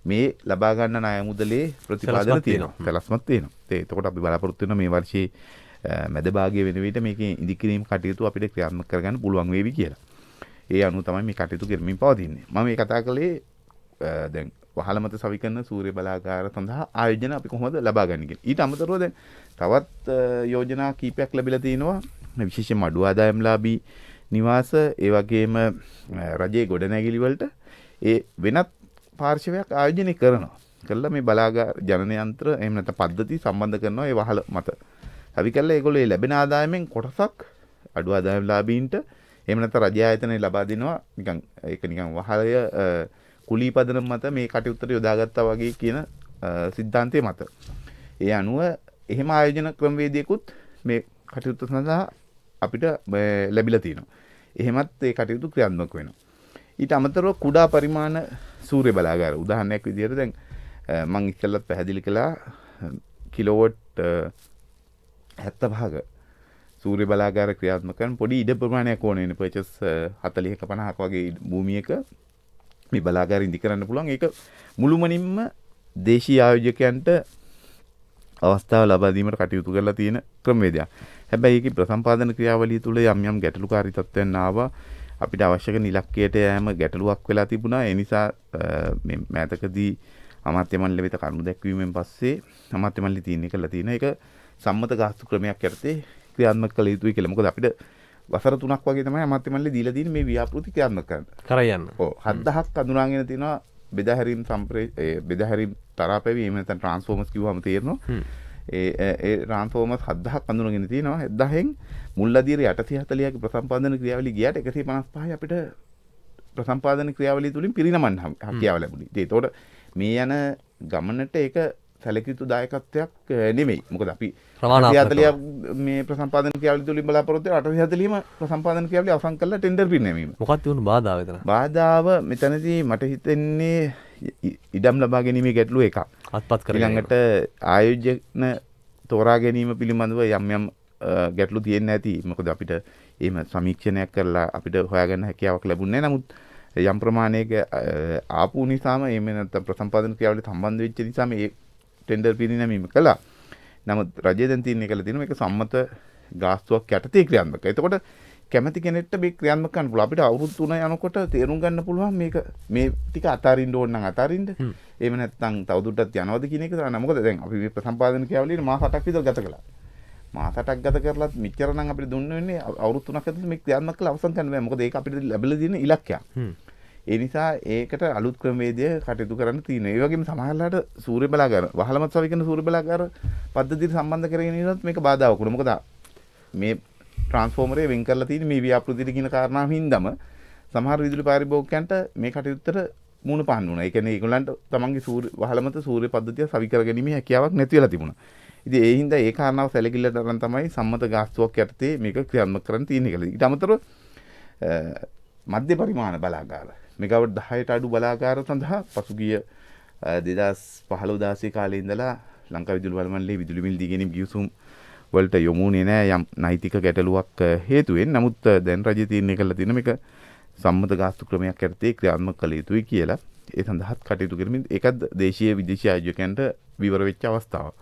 D: මේ ලබා ගන්න ණය මුදලේ ප්‍රතිපාදන තියෙනවා. සැලැස්මක් තියෙනවා. එතකොට අපි බලාපොරොත්තු වෙනවා මේ වර්ෂයේ මැද භාගයේ වෙන විට මේකේ ඉදිකිරීම කටයුතු අපිට ක්‍රියාත්මක කරගන්න පුළුවන් වේවි කියලා. ඒ අනුව තමයි මේ කටයුතු කරමින් පවතින්නේ. මම මේ කතා කළේ දැන් වහල මත සවිකරන සූර්ය බලාගාර සඳහා ආයෝජන අපි කොහොමද ලබා ගන්නේ කියලා. ඊට අමතරව දැන් තවත් යෝජනා කීපයක් ලැබිලා තිනවා. විශේෂයෙන්ම අඩු ආදායම්ලාභී නිවාස ඒ වගේම රජයේ ගොඩනැගිලි වලට ඒ වෙනත් පාර්ශවයක් ආයෝජනය කරනවා. කළා මේ බලාගාර ජනන යන්ත්‍ර එහෙම නැත්නම් පද්ධති සම්බන්ධ කරනවා ඒ වහල මත. අපි කළා ඒගොල්ලෝ ඒ ලැබෙන ආදායමෙන් කොටසක් අඩු ආදායම් ලාභීන්ට එහෙම නැත්නම් රජ ආයතනයේ ලබා දෙනවා නිකන් ඒක නිකන් වහලය කුලී පදනම මත මේ කටයුත්තට යොදාගත්තා වගේ කියන සිද්ධාන්තයේ මත. ඒ අනුව එහෙම ආයෝජන ක්‍රමවේදයකුත් මේ කටයුත්ත සඳහා අපිට ලැබිලා තියෙනවා. එහෙමත් ඒ කටයුතු ක්‍රියාත්මක වෙනවා. ඊට අමතරව කුඩා පරිමාණ සූර්ය බලාගාර උදාහරණයක් විදිහට දැන් මම ඉස්සෙල්ලත් පැහැදිලි කළා කිලෝවොට් 75ක සූර්ය බලාගාර ක්‍රියාත්මක කරන පොඩි ඉඩ ප්‍රමාණයක් ඕන වෙන පර්චස් 40ක 50ක වගේ භූමියක මේ බලාගාර ඉදි කරන්න පුළුවන්. ඒක මුළුමනින්ම දේශීය ආයෝජකයන්ට අවස්ථාව ලබා දීමට කටයුතු කරලා තියෙන ක්‍රමවේදයක්. හැබැයි ඒකේ ප්‍රසම්පාදන ක්‍රියාවලිය තුළ යම් ගැටලුකාරී තත්ත්වයන් ආවා. අපිට අවශ්‍ය කරන ඉලක්කයට යෑම ගැටලුවක් වෙලා තිබුණා. ඒ නිසා මේ මෑතකදී අමාත්‍ය මණ්ඩල වෙත කරුණු දැක්වීමෙන් පස්සේ අමාත්‍ය මණ්ඩලය තීරණය කළා තියෙනවා. ඒක සම්මත ගාස්තු ක්‍රමයක් යටතේ ක්‍රියාත්මක කළ යුතුයි කියලා. මොකද අපිට වසර 3ක් වගේ තමයි අමාත්‍ය මණ්ඩලය දීලා තියෙන්නේ මේ ව්‍යාපෘති ක්‍රියාත්මක කරන්න.
B: කරයන්න.
D: ඔව් 7000ක් අඳුනාගෙන තියෙනවා බෙදා හැරීම් තරාපැවි එහෙම නැත්නම් ට්‍රාන්ස්ෆෝමර්ස් කිව්වම තේරෙනවා. ඒ ට්‍රාන්ස්ෆෝමර්ස් 7000ක් අඳුනගෙන තියෙනවා. 7000න් මුල් අදියර 840ක ප්‍රසම්පාදන ක්‍රියාවලිය ගියාට 155යි අපිට ප්‍රසම්පාදන ක්‍රියාවලිය තුලින් පිරිනමන්න හැකියාව ලැබුණේ. ඒතකොට මේ යන ගමනට ඒක සැලකියුතු දායකත්වයක් නෙමෙයි. මොකද අපි 840 මේ ප්‍රසම්පාදන ක්‍රියාවලිය තුලින් බලාපොරොත්තු වෙන 840ම ප්‍රසම්පාදන ක්‍රියාවලිය අවසන් කරලා ටෙන්ඩර් පිරිනැමීම.
B: මොකක්ද වුණු බාධාව එතන?
D: බාධාව මෙතනදී මට හිතෙන්නේ ඉඩම් ලබා ගැනීමේ ගැටලුව එකක්.
B: අත්පත් කරගන්න.
D: ඊළඟට ආයෝජන තෝරා ගැනීම පිළිබඳව යම් ගැටලු තියෙන්න ඇති. මොකද අපිට එහෙම සමීක්ෂණයක් කරලා අපිට හොයාගන්න හැකියාවක් ලැබුණේ නැහැ. නමුත් යම් ප්‍රමාණයක ආපු නිසාම එහෙම නැත්නම් ප්‍රසම්පාදන ක්‍රියාවලියට සම්බන්ධ වෙච්ච නිසාම ඒ ටෙන්ඩර් පිරිනැමීම කළා. නමුත් රජය දැන් තීරණය කළා තියෙනවා මේක සම්මත ගාස්තුවක් යටතේ ක්‍රියාත්මක. එතකොට කැමති කෙනෙක්ට මේ ක්‍රියාත්මක කරන්න පුළුවන්. අපිට අවුරුදු 3 යනකොට තේරුම් ගන්න පුළුවන් මේක මේ ටික අතාරින්න ඕන නම් අතාරින්න. එහෙම නැත්නම් තවදුරටත් යනවද කියන එක තමයි. මොකද දැන් අපි මේ ප්‍රසම්පාදන ක්‍රියාවලියේ මාස 8ක් විතර ගත කළා. මාස 8ක් ගත කරලත් මෙච්චර නම් අපිට දුන්න වෙන්නේ අවුරුදු 3ක් ඇතුළත මේ ක්‍රියාත්මක කරලා අවසන් කරන්න බෑ. මොකද ඒක අපිට ලැබිලා තියෙන ඉලක්කයක්. ඒ නිසා ඒකට අලුත් ක්‍රමවේදය කටයුතු කරන්න තියෙනවා. ඒ වගේම සමහරලාට සූර්ය බලාගාර වහලමත් සවිකන සූර්ය බලාගාර පද්ධතියට සම්බන්ධ කරගෙන ඉන්නොත් මේක බාධාවක් වුණා. මොකද මේ ට්‍රාන්ස්ෆෝමරේ වෙන් කරලා තියෙන මේ ව්‍යාපෘතියට කියන කාරණාව හින්දාම සමහර විදුලි පාරිභෝගිකයන්ට මේ කටයුත්තට මුහුණ පාන්න වුණා. ඒ කියන්නේ ඒගොල්ලන්ට තමන්ගේ සූර්ය වහලමත සූර්ය පද්ධතිය සවි කරගැනීමේ හැකියාවක් නැති වෙලා තිබුණා. ඉතින් ඒ හින්දා ඒ කාරණාව සැලකිල්ලට අරන් තමයි සම්මත ගාස්තුවක් යටතේ මේක ක්‍රියාත්මක කරන්න තියෙන්නේ කියලා. ඊට අමතරව මධ්‍ය පරිමාණ බලාගාර මෙගාවට් 10ට අඩු බලාගාර සඳහා පසුගිය 2015-16 කාලේ ඉඳලා ලංකා විදුලි බල මණ්ඩලයේ විදුලි මිල දී ගැනීම ගිවිසුම් වලට යොමුුනේ නෑ යම් නෛතික ගැටලුවක් හේතුවෙන්. නමුත් දැන් රජය තීරණය කළා තියෙන මේක සම්මත ගාස්තු ක්‍රමයක් යටතේ ක්‍රියාත්මක කළ යුතුයි කියලා. ඒ සඳහාත් කටයුතු කරමින් ඒකත් දේශීය විදේශීය ආයෝජකයන්ට විවර වෙච්ච අවස්ථාවක්.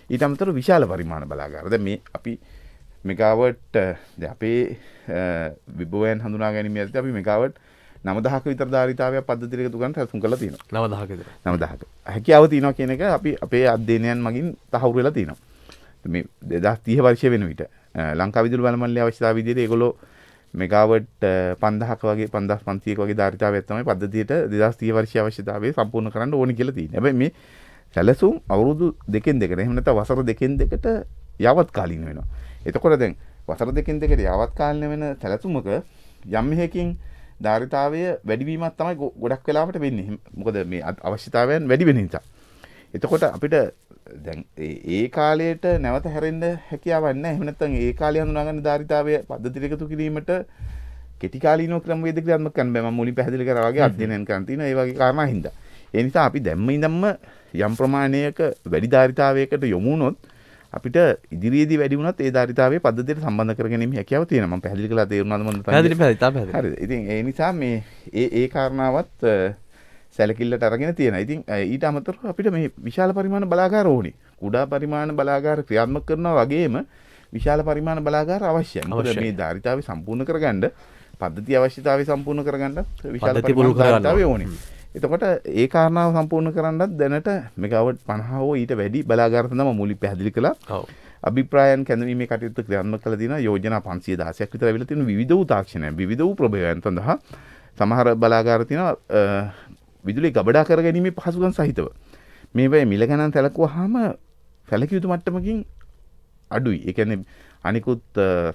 D: ඊට අමතරව විශාල පරිමාණ බලාගාර. දැන් මේ අපි මෙගාවට් දැන් අපේ විභවයන් හඳුනා ගැනීම යටතේ අපි මෙගාවට් 9000ක විතර ධාරිතාවයක් පද්ධතියට එකතු කරන්න සැලසුම් කරලා තියෙනවා.
B: 9000ක විතර.
D: 9000ක. හැකියාව තියෙනවා කියන එක අපි අපේ අධ්‍යයනයන් මගින් තහවුරු වෙලා තියෙනවා. මේ 2030 වර්ෂය වෙන විට ලංකා විදුලි බල මණ්ඩලයේ අවශ්‍යතාව විදිහට ඒගොල්ලෝ මෙගාවට් 5000ක වගේ 5500ක වගේ ධාරිතාවයක් තමයි පද්ධතියට 2030 වර්ෂයේ අවශ්‍යතාවය සම්පූර්ණ කරන්න ඕනි කියලා තියෙනවා. හැබැයි මේ සැලසුම් අවුරුදු දෙකෙන් දෙකට එහෙම නැත්නම් වසර දෙකෙන් දෙකට යාවත් කාලින වෙනවා. එතකොට දැන් වසර දෙකෙන් දෙකට යාවත් කාලින වෙන සැලසුමක යම් හේකින් ධාරිතාවය වැඩිවීමක් තමයි ගොඩක් වෙලාවට වෙන්නේ. මොකද මේ අවශ්‍යතාවයන් වැඩි වෙන නිසා. එතකොට අපිට දැන් ඒ කාලයට නැවත හැරෙන්න හැකියාවක් නැහැ. එහෙම නැත්නම් ඒ කාලේ හඳුනා ගන්න ධාරිතාවය පද්ධතියට එකතු කිරීමට කෙටි කාලීනව ක්‍රමවේද ක්‍රියාත්මක කරන්න බෑ. මම මුලින් පැහැදිලි කරා වගේ අධ්‍යයනයන් කරන් තියෙනවා. ඒ වගේ කාරණා හින්දා. ඒ නිසා අපි දැම්ම ඉඳන්ම යම් ප්‍රමාණයක වැඩි ධාරිතාවයකට යොමු වුණොත් අපිට ඉදිරියේදී වැඩි වුණත් ඒ ධාරිතාවයේ පද්ධතියට සම්බන්ධ කරගැනීමේ හැකියාව තියෙනවා. මම පැහැදිලි කළා තේරුණාද මම
B: පැහැදිලි.
D: හරිද? ඉතින් ඒ නිසා මේ ඒ කාරණාවත් සැලකිල්ලට අරගෙන තියෙනවා. ඉතින් ඊට අමතරව අපිට මේ විශාල පරිමාණ බලාගාර ඕනේ. කුඩා පරිමාණ බලාගාර ක්‍රියාත්මක කරනවා වගේම විශාල පරිමාණ බලාගාර අවශ්‍යයි. මොකද මේ ධාරිතාවය සම්පූර්ණ කරගන්න පද්ධතිය අවශ්‍යතාවය සම්පූර්ණ කරගන්න විශාල පරිමාණ ධාරිතාවය ඕනේ. එතකොට ඒ කාරණාව සම්පූර්ණ කරන්නත් දැනට මෙගාවට් 50 හෝ ඊට වැඩි බලාගාර තමයි මුලින් පැහැදිලි කළා.
B: ඔව්.
D: අභිප්‍රායන් කැඳවීමේ කටයුතු ක්‍රියාත්මක කළ දින යෝජනා 516ක් විතර ඇවිල්ලා තියෙන විවිධ වූ තාක්ෂණයන් විවිධ වූ ප්‍රභේදයන් සඳහා සමහර බලාගාර තියෙනවා විදුලිය ගබඩා කර ගැනීමේ පහසුකම් සහිතව. මේ වේ මිල ගණන් සැලකුවාම සැලකිය යුතු මට්ටමකින් අඩුයි. ඒ කියන්නේ අනිකුත්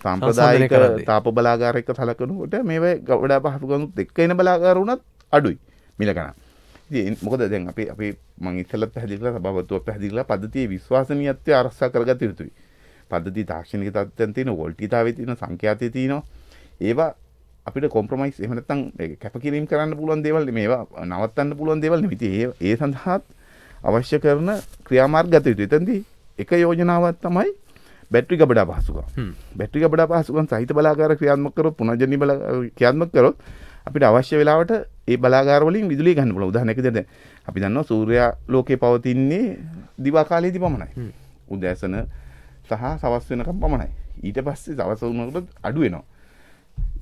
D: සාම්ප්‍රදායික තාප බලාගාර එක්ක සැලකනකොට මේ වේ ගබඩා පහසුකම්ත් එක්ක එන බලාගාර උනත් අඩුයි මිල ගණන්. ඉතින් මොකද දැන් අපි මම ඉස්සෙල්ලත් පැහැදිලි කළා සභාපතිතුමා පැහැදිලි කළා පද්ධතියේ විශ්වසනීයත්වය ආරක්ෂා කරගත යුතුයි. පද්ධතිය තාක්ෂණික තත්ත්වයන් තියෙන වෝල්ටීතාවයේ තියෙන සංඛ්‍යාතයේ තියෙනවා. ඒවා අපිට කොම්ප්‍රොමයිස් එහෙම නැත්නම් කැපකිරීම කරන්න පුළුවන් දේවල් මේවා නවත්තන්න පුළුවන් දේවල් නෙවෙයි. ඉතින් ඒ සඳහා අවශ්‍ය කරන ක්‍රියාමාර්ග ගත යුතුයි. එතෙන්දී එක යෝජනාවක් තමයි බැටරි ගබඩා පහසුකම්. බැටරි ගබඩා පහසුකම් සහිත බලාගාර ක්‍රියාත්මක කරොත් පුනර්ජනනීය බලාගාර ක්‍රියාත්මක කරොත් අපිට අවශ්‍ය වෙලාවට ඒ බලාගාර වලින් විදුලිය ගන්න පුළුවන්. උදාහරණයක් විදිහට අපි දන්නවා සූර්යා ලෝකේ පවතින්නේ දිවා කාලයේදී පමණයි. උදෑසන සහ සවස් වෙනකම් පමණයි. ඊට පස්සේ සවස් වුණොත් අඩු වෙනවා.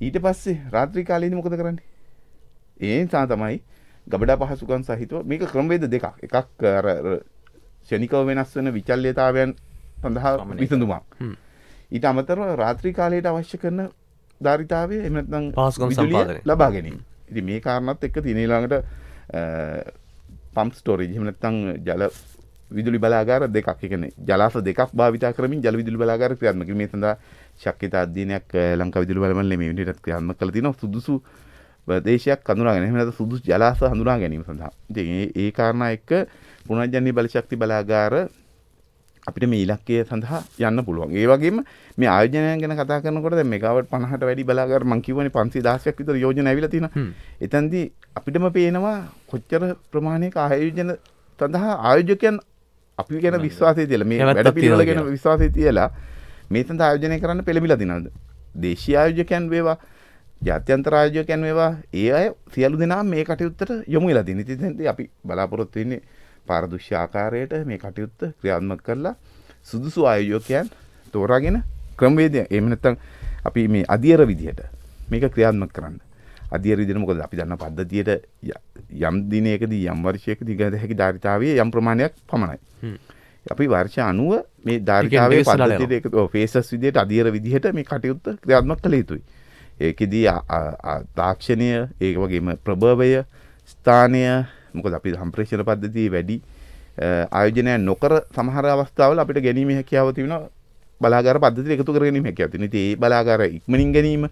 D: ඊට පස්සේ රාත්‍රී කාලයේදී මොකද කරන්නේ? ඒ නිසා තමයි ගබඩා පහසුකම් සහිතව මේක ක්‍රමවේද දෙකක්. එකක් අර ශනිකව වෙනස් වෙන විචල්්‍යතාවයන් සඳහා විසඳුමක්. ඊට අමතරව රාත්‍රී කාලයට අවශ්‍ය කරන ධාරිතාවය එහෙම නැත්නම් විදුලිය ලබා ගැනීම. ඉතින් මේ කාරණාත් එක්ක තියෙන ඊළඟට පම්ප් ස්ටෝරේජ් එහෙම නැත්නම් ජල විදුලි බලාගාර දෙකක්. ඒ කියන්නේ ජලාශ දෙකක් භාවිතා කරමින් ජල විදුලි බලාගාර ක්‍රියාත්මක කිරීම. මේ සඳහා ශක්තිතා අධ්‍යයනයක් ලංකා විදුලි බල මේ විදිහට ක්‍රියාත්මක කරලා තිනවා. සුදුසු ප්‍රදේශයක් හඳුනාගෙන එහෙම නැත්නම් සුදුසු ජලාශ හඳුනා ගැනීම සඳහා. ඉතින් ඒ කාරණා එක්ක පුනර්ජනනීය බල ශක්ති බලාගාර අපිට මේ ඉලක්කය සඳහා යන්න පුළුවන්. ඒ වගේම මේ ආයෝජනයන් ගැන කතා කරනකොට දැන් මෙගාවට් 50ට වැඩි බලාගාර මම කියවනේ 516ක් විතර යෝජනා ඇවිල්ලා තියෙනවා. එතෙන්දී අපිටම පේනවා කොච්චර ප්‍රමාණයක ආයෝජන සඳහා ආයෝජකයන් අපි ගැන විශ්වාසය තියලා මේ වැඩ පිළිවෙල ගැන විශ්වාසය තියලා මේ සඳහා ආයෝජනය කරන්න පෙළඹිලා තිනවා. දේශීය ආයෝජකයන් වේවා ජාත්‍යන්තර ආයෝජකයන් වේවා ඒ අය සියලු දෙනා මේ කටයුත්තට යොමු වෙලා තියෙනවා. ඉතින් අපි බලාපොරොත්තු වෙන්නේ පාරදෘශ්‍ය ආකාරයට මේ කටයුත්ත ක්‍රියාත්මක කරලා සුදුසු ආයෝජකයන් තෝරාගෙන ක්‍රමවේදය එහෙම නැත්නම් අපි මේ අධියර විදිහට මේක ක්‍රියාත්මක කරන්න. අධියර විදිහට මොකද අපි දන්න පද්ධතියට යම් දිනයකදී යම් වර්ෂයකදී ගත හැකි ධාරිතාවයේ යම් ප්‍රමාණයක් පමණයි. අපි වර්ෂ 90 මේ ධාරිතාවයේ පද්ධතියට එකතු ෆේසස් විදිහට අධියර විදිහට මේ කටයුත්ත ක්‍රියාත්මක කළ යුතුයි. ඒකෙදී තාක්ෂණය ඒ වගේම ප්‍රභවය ස්ථානය මොකද අපි සම්ප්‍රේෂණ පද්ධතියේ වැඩි ආයෝජනය නොකර සමහර අවස්ථාවල අපිට ගැනීමේ හැකියාව තියෙනවා බලාගාර පද්ධතියට එකතු කර ගැනීමේ හැකියාව තියෙනවා. ඉතින් ඒ බලාගාර ඉක්මනින් ගැනීම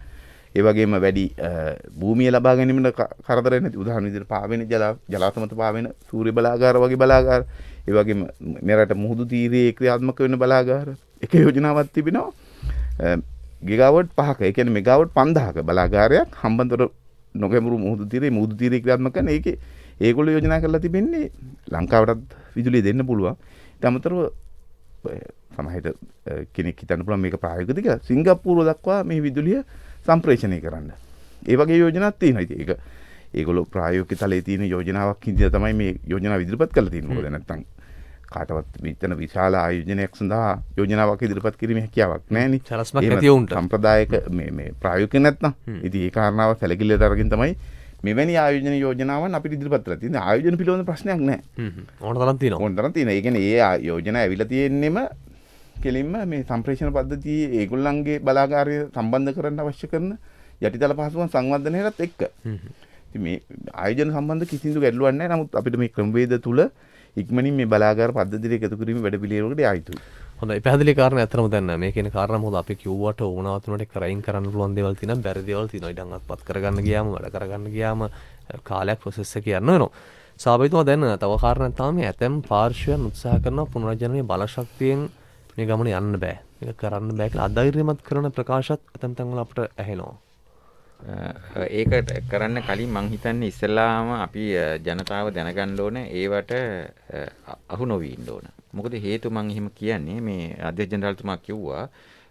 D: ඒ වගේම වැඩි භූමිය ලබා ගැනීමට කරදර නැති උදාහරණ විදිහට පාවෙන ජලාශ මත පාවෙන සූර්ය බලාගාර වගේ බලාගාර ඒ වගේම මෙරට මුහුදු තීරයේ ක්‍රියාත්මක වෙන බලාගාර එක යෝජනාවක් තිබෙනවා ගිගාවට් 5ක ඒ කියන්නේ මෙගාවට් 5000ක බලාගාරයක් හම්බන්තොට නොගැමුණු මුහුදු තීරයේ ක්‍රියාත්මක කරන ඒකේ ඒගොල්ලෝ යෝජනා කරලා තිබෙන්නේ ලංකාවටත් විදුලිය දෙන්න පුළුවන්. ඊට අමතරව සමහරට කෙනෙක් හිතන්න පුළුවන් මේක ප්‍රායෝගිකද කියලා. සිංගප්පූරුව දක්වා මේ විදුලිය සම්ප්‍රේෂණය කරන්න. ඒ වගේ යෝජනාවක් තියෙනවා. ඉතින් ඒක ඒගොල්ලෝ ප්‍රායෝගික තලයේ තියෙන යෝජනාවක් හින්දා තමයි මේ යෝජනාව ඉදිරිපත් කරලා තියෙන්නේ. මොකද නැත්තම් කාටවත් මෙතන විශාල ආයෝජනයක් සඳහා යෝජනාවක් ඉදිරිපත් කිරීමේ හැකියාවක් නැහැ නේ.
B: චලස්මක් නැති උන්ට.
D: සම්ප්‍රදායික මේ ප්‍රායෝගික නැත්නම්. ඉතින් ඒ කාරණාව සැලකිල්ලට අරගෙන තමයි මෙවැනි ආයෝජන යෝජනාවන් අපිට ඉදිරිපත් කරලා තියෙනවා. ආයෝජන පිළිබඳ ප්‍රශ්නයක් නැහැ.
B: ඕන තරම් තියෙනවා.
D: ඕන තරම් තියෙනවා. ඒ කියන්නේ ඒ යෝජනා ඇවිල්ලා තියෙන්නෙම කෙලින්ම මේ සම්ප්‍රේෂණ පද්ධතියේ ඒගොල්ලන්ගේ බලාගාරය සම්බන්ධ කරන්න අවශ්‍ය කරන යටිතල පහසුකම් සංවර්ධනයටත් එක්ක. ඉතින් මේ ආයෝජන සම්බන්ධ කිසිදු ගැටලුවක් නැහැ. නමුත් අපිට මේ ක්‍රමවේද තුල ඉක්මනින් මේ බලාගාර පද්ධතියට එකතු කිරීමේ වැඩ පිළිවෙලකට ආයිතුයි.
B: හොඳයි පැහැදිලි කාරණා ඇත්තටම දැන් මේ කියන කාරණා මොකද අපි කිව්වට ඕනවත් උනට කරයින් කරන්න පුළුවන් දේවල් තියෙනවා බැරි දේවල් තියෙනවා ඊටන් අත්පත් කරගන්න ගියාම වැඩ කරගන්න ගියාම කාලයක් ප්‍රොසෙස් එක යන්න වෙනවා සාබයිතුමා දැන් තව කාරණාවක් තමයි ඇතැම් පාර්ශ්වයන් උත්සාහ කරන පුනර්ජනනීය බලශක්තියෙන් මේ ගමන යන්න බෑ මේක කරන්න බෑ කියලා අධෛර්යමත් කරන ප්‍රකාශත් ඇතැම් තැන්වල අපිට ඇහෙනවා
C: ඒක කරන්න කලින් මං හිතන්නේ ඉස්සෙල්ලාම අපි ජනතාව දැනගන්න ඕනේ ඒවට අහු නොවී ඉන්න ඕන. මොකද හේතුව මං එහෙම කියන්නේ මේ අධ්‍යක්ෂ ජෙනරාල්තුමා කිව්වා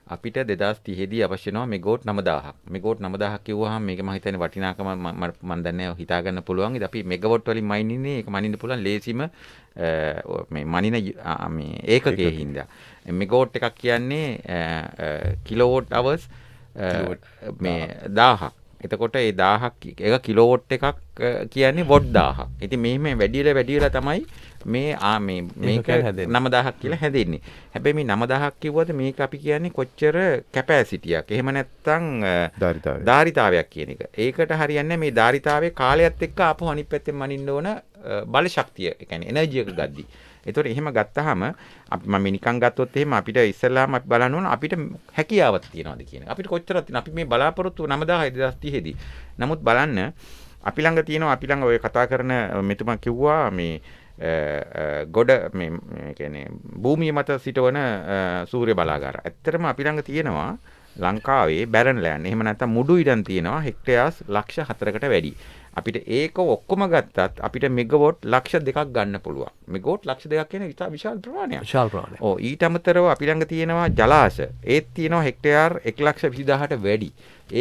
C: අපිට 2030 දී අවශ්‍ය වෙනවා මෙගෝට් 9000ක්. මෙගෝට් 9000ක් කිව්වහම මේක මම හිතන්නේ වටිනාකම මම දන්නේ හිතා ගන්න පුළුවන්. ඉතින් අපි මෙගාවොට් වලින් මයින්න්නේ ඒක මනින්න පුළුවන් ලේසිම මේ මනින මේ ඒකකයේ හින්දා. මෙගාවොට් එකක් කියන්නේ කිලෝවොට් අවර්ස් මේ 1000ක්. එතකොට ඒ 1000ක් එක කිලෝවොට් එකක් කියන්නේ වොට් 1000ක්. ඉතින් මෙහෙම වැඩි වෙලා තමයි මේක
B: හැදෙන්නේ.
C: 9000ක් කියලා හැදෙන්නේ. හැබැයි මේ 9000ක් කිව්වද මේක අපි කියන්නේ කොච්චර කැපැසිටියක්. එහෙම නැත්නම් ධාරිතාවයක් කියන එක. ඒකට හරියන්නේ මේ ධාරිතාවයේ කාලයත් එක්ක ආපහු අනිත් පැත්තෙන් මනින්න ඕන බල ශක්තිය. ඒ කියන්නේ එනර්ජි එක ගද්දි. ඒතකොට එහෙම ගත්තාම අපි මම නිකන් ගත්තොත් එහෙම අපිට ඉස්සෙල්ලාම අපි බලන්න ඕන අපිට හැකියාවක් තියනවාද කියන එක. අපිට කොච්චරක් තියෙනවද? අපි මේ බලාපොරොත්තු 9000 2030 දී. නමුත් බලන්න අපි ළඟ තියෙනවා අපි ළඟ ඔය කතා කරන මෙතුමා කිව්වා මේ ගොඩ මේ කියන්නේ භූමිය මත සිටවන සූර්ය බලාගාර. ඇත්තටම අපි ළඟ තියෙනවා ලංකාවේ බැරන් ලෑන්ඩ්. එහෙම නැත්නම් මුඩු ඉඩම් තියෙනවා හෙක්ටයාර්ස් ලක්ෂ 4කට වැඩි. අපිට ඒක ඔක්කොම ගත්තත් අපිට මෙගාවොට් ලක්ෂ 2ක් ගන්න පුළුවන්. මෙගාවොට් ලක්ෂ 2ක් කියන්නේ ඉතා විශාල ප්‍රමාණයක්.
B: විශාල ප්‍රමාණයක්.
C: ඔව් ඊට අමතරව අපි ළඟ තියෙනවා ජලාශ. ඒත් තියෙනවා හෙක්ටයාර් 1,20,000ට වැඩි.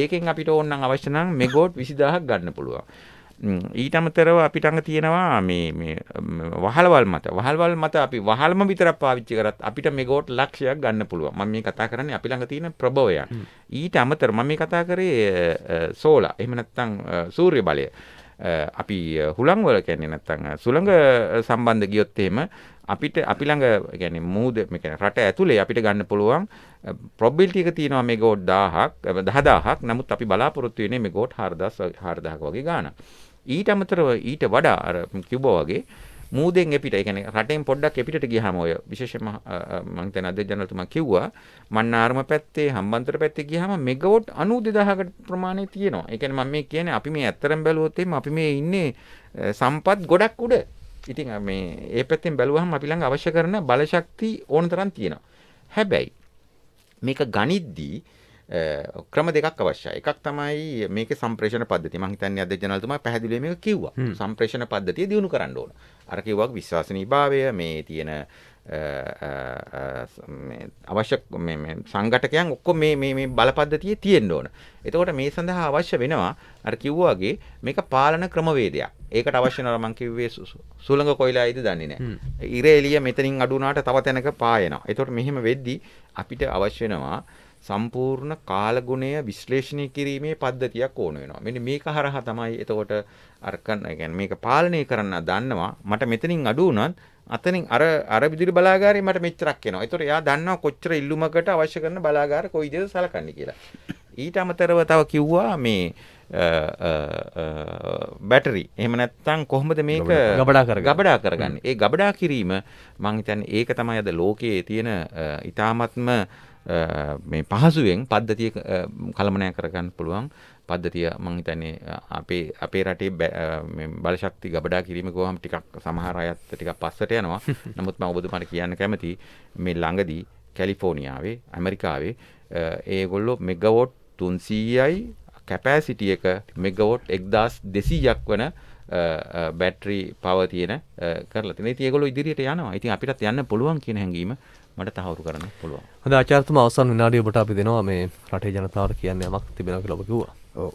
C: ඒකෙන් අපිට ඕන නම් අවශ්‍ය නම් මෙගාවොට් 20,000ක් ගන්න පුළුවන්. ඊට අමතරව අපිට අඟ තියෙනවා මේ වහල්වල් මත අපි වහල්ම විතරක් පාවිච්චි කරත් අපිට මෙගාවොට් ලක්ෂයක් ගන්න පුළුවන්. මම මේ කතා කරන්නේ අපි ළඟ තියෙන ප්‍රභවයන්. ඊට අමතරව මම මේ කතා කරේ සෝලා. එහෙම නැත්නම් සූර්ය බලය. අපි හුලං වල කියන්නේ නැත්නම් සුළඟ සම්බන්ධ ගියොත් එහෙම අපිට අපි ළඟ කියන්නේ මූද මේ කියන්නේ රට ඇතුලේ අපිට ගන්න පුළුවන් probability එක තියෙනවා මෙගාවොට් 10000ක්. නමුත් අපි බලාපොරොත්තු වෙන්නේ මෙගාවොට් 4000ක් වගේ ගාණක්. ඊට අමතරව ඊට වඩා අර කිව්වා වගේ මූදෙන් එපිට ඒ කියන්නේ රටෙන් පොඩ්ඩක් එපිටට ගියාම ඔය විශේෂයෙන්ම මම හිතන අද ජනරල්තුමා කිව්වා මන්නාරම පැත්තේ හම්බන්තොට පැත්තේ ගියාම මෙගාවොට් 92000කට ප්‍රමාණය තියෙනවා. ඒ කියන්නේ මම මේ කියන්නේ අපි මේ ඇත්තරම් බැලුවොත් එimhe අපි මේ ඉන්නේ සම්පත් ගොඩක් උඩ. ඉතින් මේ ඒ පැත්තෙන් බැලුවහම අපි ළඟ අවශ්‍ය කරන බලශක්ති ඕන තරම් තියෙනවා. හැබැයි මේක ගණිද්දී ක්‍රම දෙකක් අවශ්‍යයි. එකක් තමයි මේකේ සම්ප්‍රේෂණ පද්ධතිය. මම හිතන්නේ අද ජනරල්තුමා පැහැදිලිව මේක කිව්වා. සම්ප්‍රේෂණ පද්ධතිය දියුණු කරන්න ඕන. අර කිව්වා විශ්වාසනීයභාවය මේ තියෙන මේ අවශ්‍ය මේ සංඝටකයන් ඔක්කොම මේ බල පද්ධතියේ තියෙන්න ඕන. එතකොට මේ සඳහා අවශ්‍ය වෙනවා අර කිව්වා වගේ මේක පාලන ක්‍රමවේදයක්. ඒකට අවශ්‍ය වෙනවා මම කිව්වේ සුළඟ කොයිලායිද දන්නේ නැහැ. ඉර එළිය මෙතනින් අඩු වුණාට තව තැනක පායනවා. එතකොට මෙහෙම වෙද්දි අපිට අවශ්‍ය වෙනවා සම්පූර්ණ කාලගුණය විශ්ලේෂණය කිරීමේ පද්ධතියක් ඕන වෙනවා. මෙන්න මේක හරහා තමයි එතකොට අර කියන්නේ මේක පාලනය කරන්න දන්නවා. මට මෙතනින් අඩු වුණත් අතනින් අර විදුලි බලාගාරේ මට මෙච්චරක් එනවා. ඒතකොට එයා දන්නවා කොච්චර ඉල්ලුමකට අවශ්‍ය කරන බලාගාර කොයි විදිහට සලකන්නේ කියලා. ඊට අමතරව තව කිව්වා මේ බැටරි. එහෙම නැත්නම් කොහොමද මේක ගබඩා කරගන්නේ? ඒ ගබඩා කිරීම මම හිතන්නේ ඒක තමයි අද ලෝකයේ තියෙන ඊ타මත්ම මේ පහසුවෙන් පද්ධතිය කළමනය කරගන්න පුළුවන් පද්ධතිය. මම හිතන්නේ අපේ රටේ මේ බලශක්ති ගබඩා කිරීම ගෝවම් ටිකක් සමහර අයත් ටිකක් පස්සට යනවා. නමුත් මම ඔබතුමාට කියන්න කැමතියි මේ ළඟදී කැලිෆෝනියාවේ ඇමරිකාවේ ඒගොල්ලෝ මෙගාවොට් 300යි කැපැසිටි එක මෙගාවොට් 1200ක් වන බැටරි පවර් තියෙන කරලා තියෙනවා. ඉතින් ඒගොල්ලෝ ඉදිරියට යනවා. ඉතින් අපිටත් යන්න පුළුවන් කියන හැඟීම මට තහවුරු කරන්න පුළුවන්.
B: හොඳයි ආචාර්යතුමා අවසන් විනාඩිය ඔබට අපි දෙනවා මේ රටේ ජනතාවට කියන්න යමක් තිබෙනවා කියලා ඔබ කිව්වා.
D: ඔව්.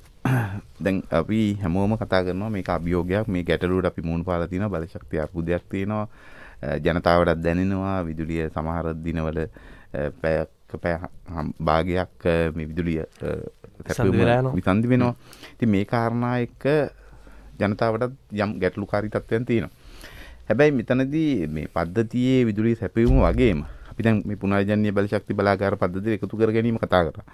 D: දැන් අපි හැමෝම කතා කරනවා මේක අභියෝගයක්, මේ ගැටලුවට අපි මුහුණ පාලා තියෙනවා, බලශක්තිය අර්බුදයක් තියෙනවා, ජනතාවටත් දැනෙනවා විදුලිය සමහර දිනවල පැය භාගයක් මේ විදුලිය විසන්ධි වෙනවා. ඉතින් මේ කාරණා එක්ක ජනතාවටත් යම් ගැටලුකාරී තත්ත්වයන් තියෙනවා. හැබැයි මෙතනදී මේ පද්ධතියේ විදුලිය සැපයීම වගේම අපි දැන් මේ පුනර්ජනනීය බලශක්ති බලාගාර පද්ධතිය එකතු කර ගැනීම කතා කරා.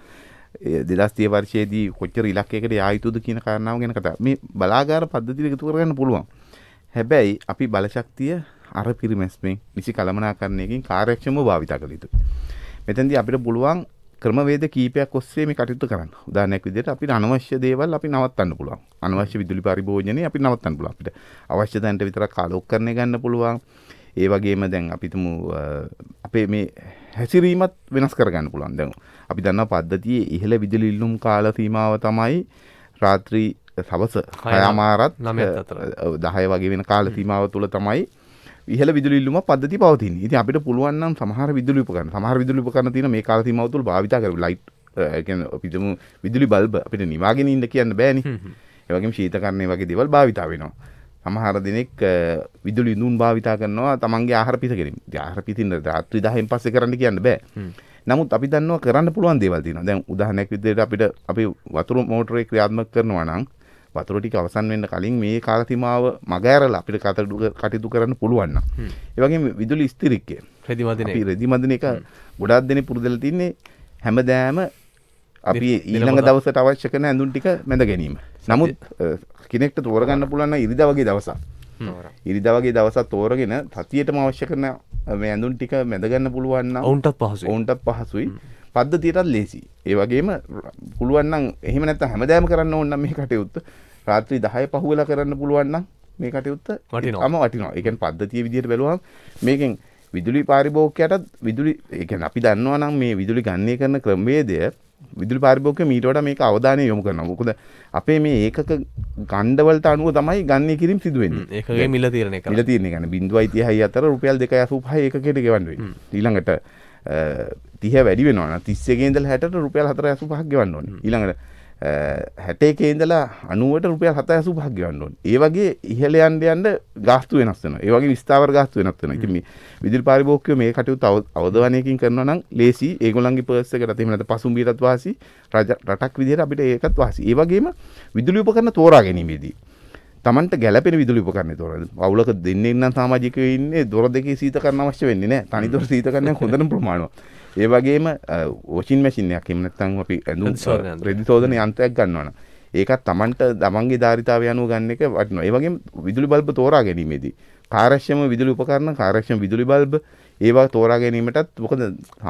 D: 2030 වර්ෂයේදී කොච්චර ඉලක්කයකට යා යුතුද කියන කාරණාව ගැන කතා. මේ බලාගාර පද්ධතිය එකතු කරගන්න පුළුවන්. හැබැයි අපි බලශක්තිය අර පිරිමැස්මෙන් නිසි කළමනාකරණයකින් කාර්යක්ෂමව භාවිත කළ යුතුයි. මෙතෙන්දී අපිට පුළුවන් ක්‍රමවේද කීපයක් ඔස්සේ මේ කටයුතු කරන්න. උදාහරණයක් විදිහට අපිට අනවශ්‍ය දේවල් අපි නවත්තන්න පුළුවන්. අනවශ්‍ය විදුලි පරිභෝජනය අපි නවත්තන්න පුළුවන්. අපිට අවශ්‍ය තැනට විතරක් කාලෝපකරණය ගන්න පුළුවන්. ඒ වගේම දැන් අපි තුමු අපේ මේ හැසිරීමත් වෙනස් කරගන්න පුළුවන්. දැන් අපි දන්නවා පද්ධතියේ ඉහළ විදුලි ඉල්ලුම් කාල සීමාව තමයි රාත්‍රී සවස 6:00 10 වගේ වෙන කාල සීමාව තුළ තමයි ඉහළ විදුලි ඉල්ලුම පද්ධතිය පවතින්නේ. ඉතින් අපිට පුළුවන් නම් සමහර විදුලි උපකරණ තියෙන මේ කාල සීමාව තුළ භාවිත කරලා ලයිට් කියන්නේ අපි තුමු විදුලි බල්බ අපිට නිවාගෙන ඉන්න කියන්න බෑනේ. ඒ වගේම ශීතකරණය වගේ දේවල් භාවිත වෙනවා. සමහර දිනෙක විදුලි ඉඳුන් භාවිතා කරනවා තමන්ගේ ආහාර පිස ගැනීම. ඉතින් ආහාර පිසින්න රාත්‍රී 10න් පස්සේ කරන්න කියන්න බෑ. නමුත් අපි දන්නවා කරන්න පුළුවන් දේවල් තියෙනවා. දැන් උදාහරණයක් විදිහට අපි වතුර මෝටරේ ක්‍රියාත්මක කරනවා නම් වතුර ටික අවසන් වෙන්න කලින් මේ කාල සීමාව මගහැරලා අපිට කටයුතු කරන්න පුළුවන් නම්. ඒ වගේම විදුලි ස්ථිරිකය.
B: රෙදි මදින එක.
D: අපි රෙදි මදින එක ගොඩාක් දෙනෙක් පුරුදුලා තින්නේ හැමදාම අපි ඊළඟ දවසට අවශ්‍ය කරන ඇඳුම් ටික මැද ගැනීම. නමුත් කෙනෙක්ට තෝරගන්න පුළුවන් නම් ඉරිදා වගේ දවසක්. ඉරිදා වගේ දවසක් තෝරගෙන සතියේටම අවශ්‍ය කරන මේ ඇඳුම් ටික මැද ගන්න පුළුවන් නම් ඔවුන්ටත් පහසුයි. පද්ධතියටත් ලේසි. ඒ වගේම පුළුවන් නම් එහෙම නැත්නම් හැමදාම කරන්න ඕන නම් මේ කටයුත්ත රාත්‍රී 10 පහුවෙලා කරන්න පුළුවන් නම් මේ කටයුත්ත වටිනවා. ඒ කියන්නේ පද්ධතිය විදිහට බැලුවම මේකෙන් විදුලි පාරිභෝගිකයටත් විදුලි ඒ කියන්නේ අපි දන්නවා නම් මේ විදුලි ගණනය කරන ක්‍රමවේදය විදුලි පාරිභෝගිකය මීට වඩා මේක අවධානය යොමු කරනවා. මොකද අපේ මේ ඒකක ගණ්ඩවලට අනුව තමයි ගණනය කිරීම සිදු වෙන්නේ.
B: ඒකගේ මිල තීරණය කරනවා.
D: මිල තීරණය කරන 0.30 අතර රුපියල් 2.85 ඒකකයට ගෙවන්න වෙන්නේ. ඊළඟට 30 වැඩි වෙනවා නම් 31 ඉඳලා 60ට රුපියල් 4.85ක් ගෙවන්න ඕනේ. ඊළඟට 61 ඉඳලා 90ට රුපියල් 7.85ක් ගෙවන්න ඕනේ. ඒ වගේ ඉහළ යන්න ගාස්තු වෙනස් වෙනවා. ඒ වගේ විස්තාවර ගාස්තු වෙනස් වෙනවා. ඉතින් මේ විදුලි පාරිභෝගිකයෝ මේ කටයුතු අවධානයකින් කරනවා නම් ලේසි. ඒගොල්ලන්ගේ පර්ස් එකකට එහෙම නැත්නම් පසුම්බියටත් වාසි. රටක් විදිහට අපිට ඒකත් වාසි. ඒ වගේම විදුලි උපකරණ තෝරා ගැනීමේදී තමන්ට ගැළපෙන විදුලි උපකරණ තෝරන්න. පවුලක දෙන්නේ නම් සමාජිකයෝ ඉන්නේ දොර දෙකේ සීතකරණ අවශ්‍ය වෙන්නේ නැහැ. තනි දොර සීතකරණයක් හොඳටම ප්‍රමාණවත්. ඒ වගේම වොෂින් මැෂින් එකක් එහෙම නැත්නම් අපි ඇඳුම් රෙදි සෝදන යන්ත්‍රයක් ගන්නවා නම් ඒකත් තමන්ට තමන්ගේ ධාරිතාවය අනුව ගන්න එක වටිනවා. ඒ වගේම විදුලි බල්බ තෝරා ගැනීමේදී කාර්යක්ෂම විදුලි උපකරණ කාර්යක්ෂම විදුලි බල්බ ඒවා තෝරා ගැනීමටත් මොකද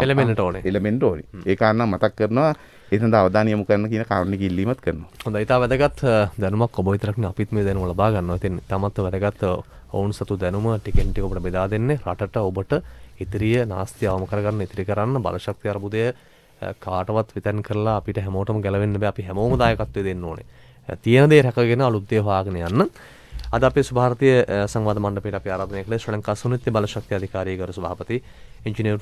B: එලමෙන්ට් ඕනේ.
D: ඒ කාරණා මතක් කරනවා. ඒ සඳහා අවධානය යොමු කරන කියන කාරණේක ඉල්ලීමත් කරනවා.
B: හොඳයි. ඊට වැදගත් දැනුමක් ඔබ විතරක් නෙවෙයි අපිත් මේ දැනුම ලබා ගන්නවා. ඉතින් තමත් වැදගත් ඔවුන් සතු දැනුම ටිකෙන් ටික ඔබට බෙදා දෙන්නේ රටට ඔබට ඉදිරිය නාස්තිය අවම කරගන්න ඉදිරි කරන්න බලශක්ති අර්බුදය කාටවත් විතන් කරලා අපිට හැමෝටම ගැලවෙන්න බෑ. අපි හැමෝම දායකත්වය දෙන්න ඕනේ. තියෙන දේ රැකගෙන අලුත් දේ හොයාගෙන යන්න. අද අපේ සුභාරතීය සංවාද මණ්ඩපයට අපි ආරාධනය කළේ ශ්‍රී ලංකා සුනිත්‍ය බලශක්ති අධිකාරිය ගරු සභාපති ඉංජිනේරු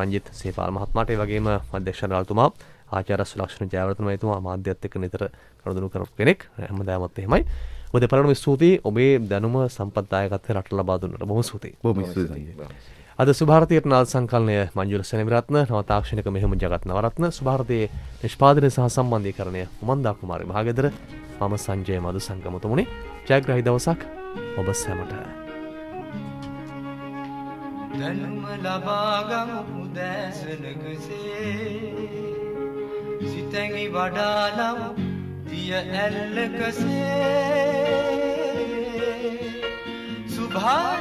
B: රංජිත් සේපාල් මහත්මයාට ඒ වගේම අධ්‍යක්ෂ රාල්තුමා ආචාර්ය සුලක්ෂණ ජයවර්ධන මහතුමා මාධ්‍යත් එක්ක නිතර කරුණු කරපු කෙනෙක් හැමදාමත් එහෙමයි. ඔබ දෙපළටම ස්තුතියි. ඔබේ දැනුම සම්පත්දායකත්වය රට ලබා දුන්නට බොහොම ස්තුතියි.
D: බොහොම ස්තුතියි.
B: අද සුභාරතීයට නාද සංකලනය මංජුල සෙනවිරත්න නව තාක්ෂණික මෙහෙම ජගත් නවරත්න සුභාරතයේ නිෂ්පාදනය සහ සම්බන්ධීකරණය උමන්දා කුමාරි මහගෙදර මම සංජය මදු සංගමතුමුනි ජයග්‍රහී දවසක් ඔබ සැමට
A: දැනුම ලබාගමු උදෑසනකසේ සිතැඟි වඩාලමු දිය ඇල්ලකසේ සුභා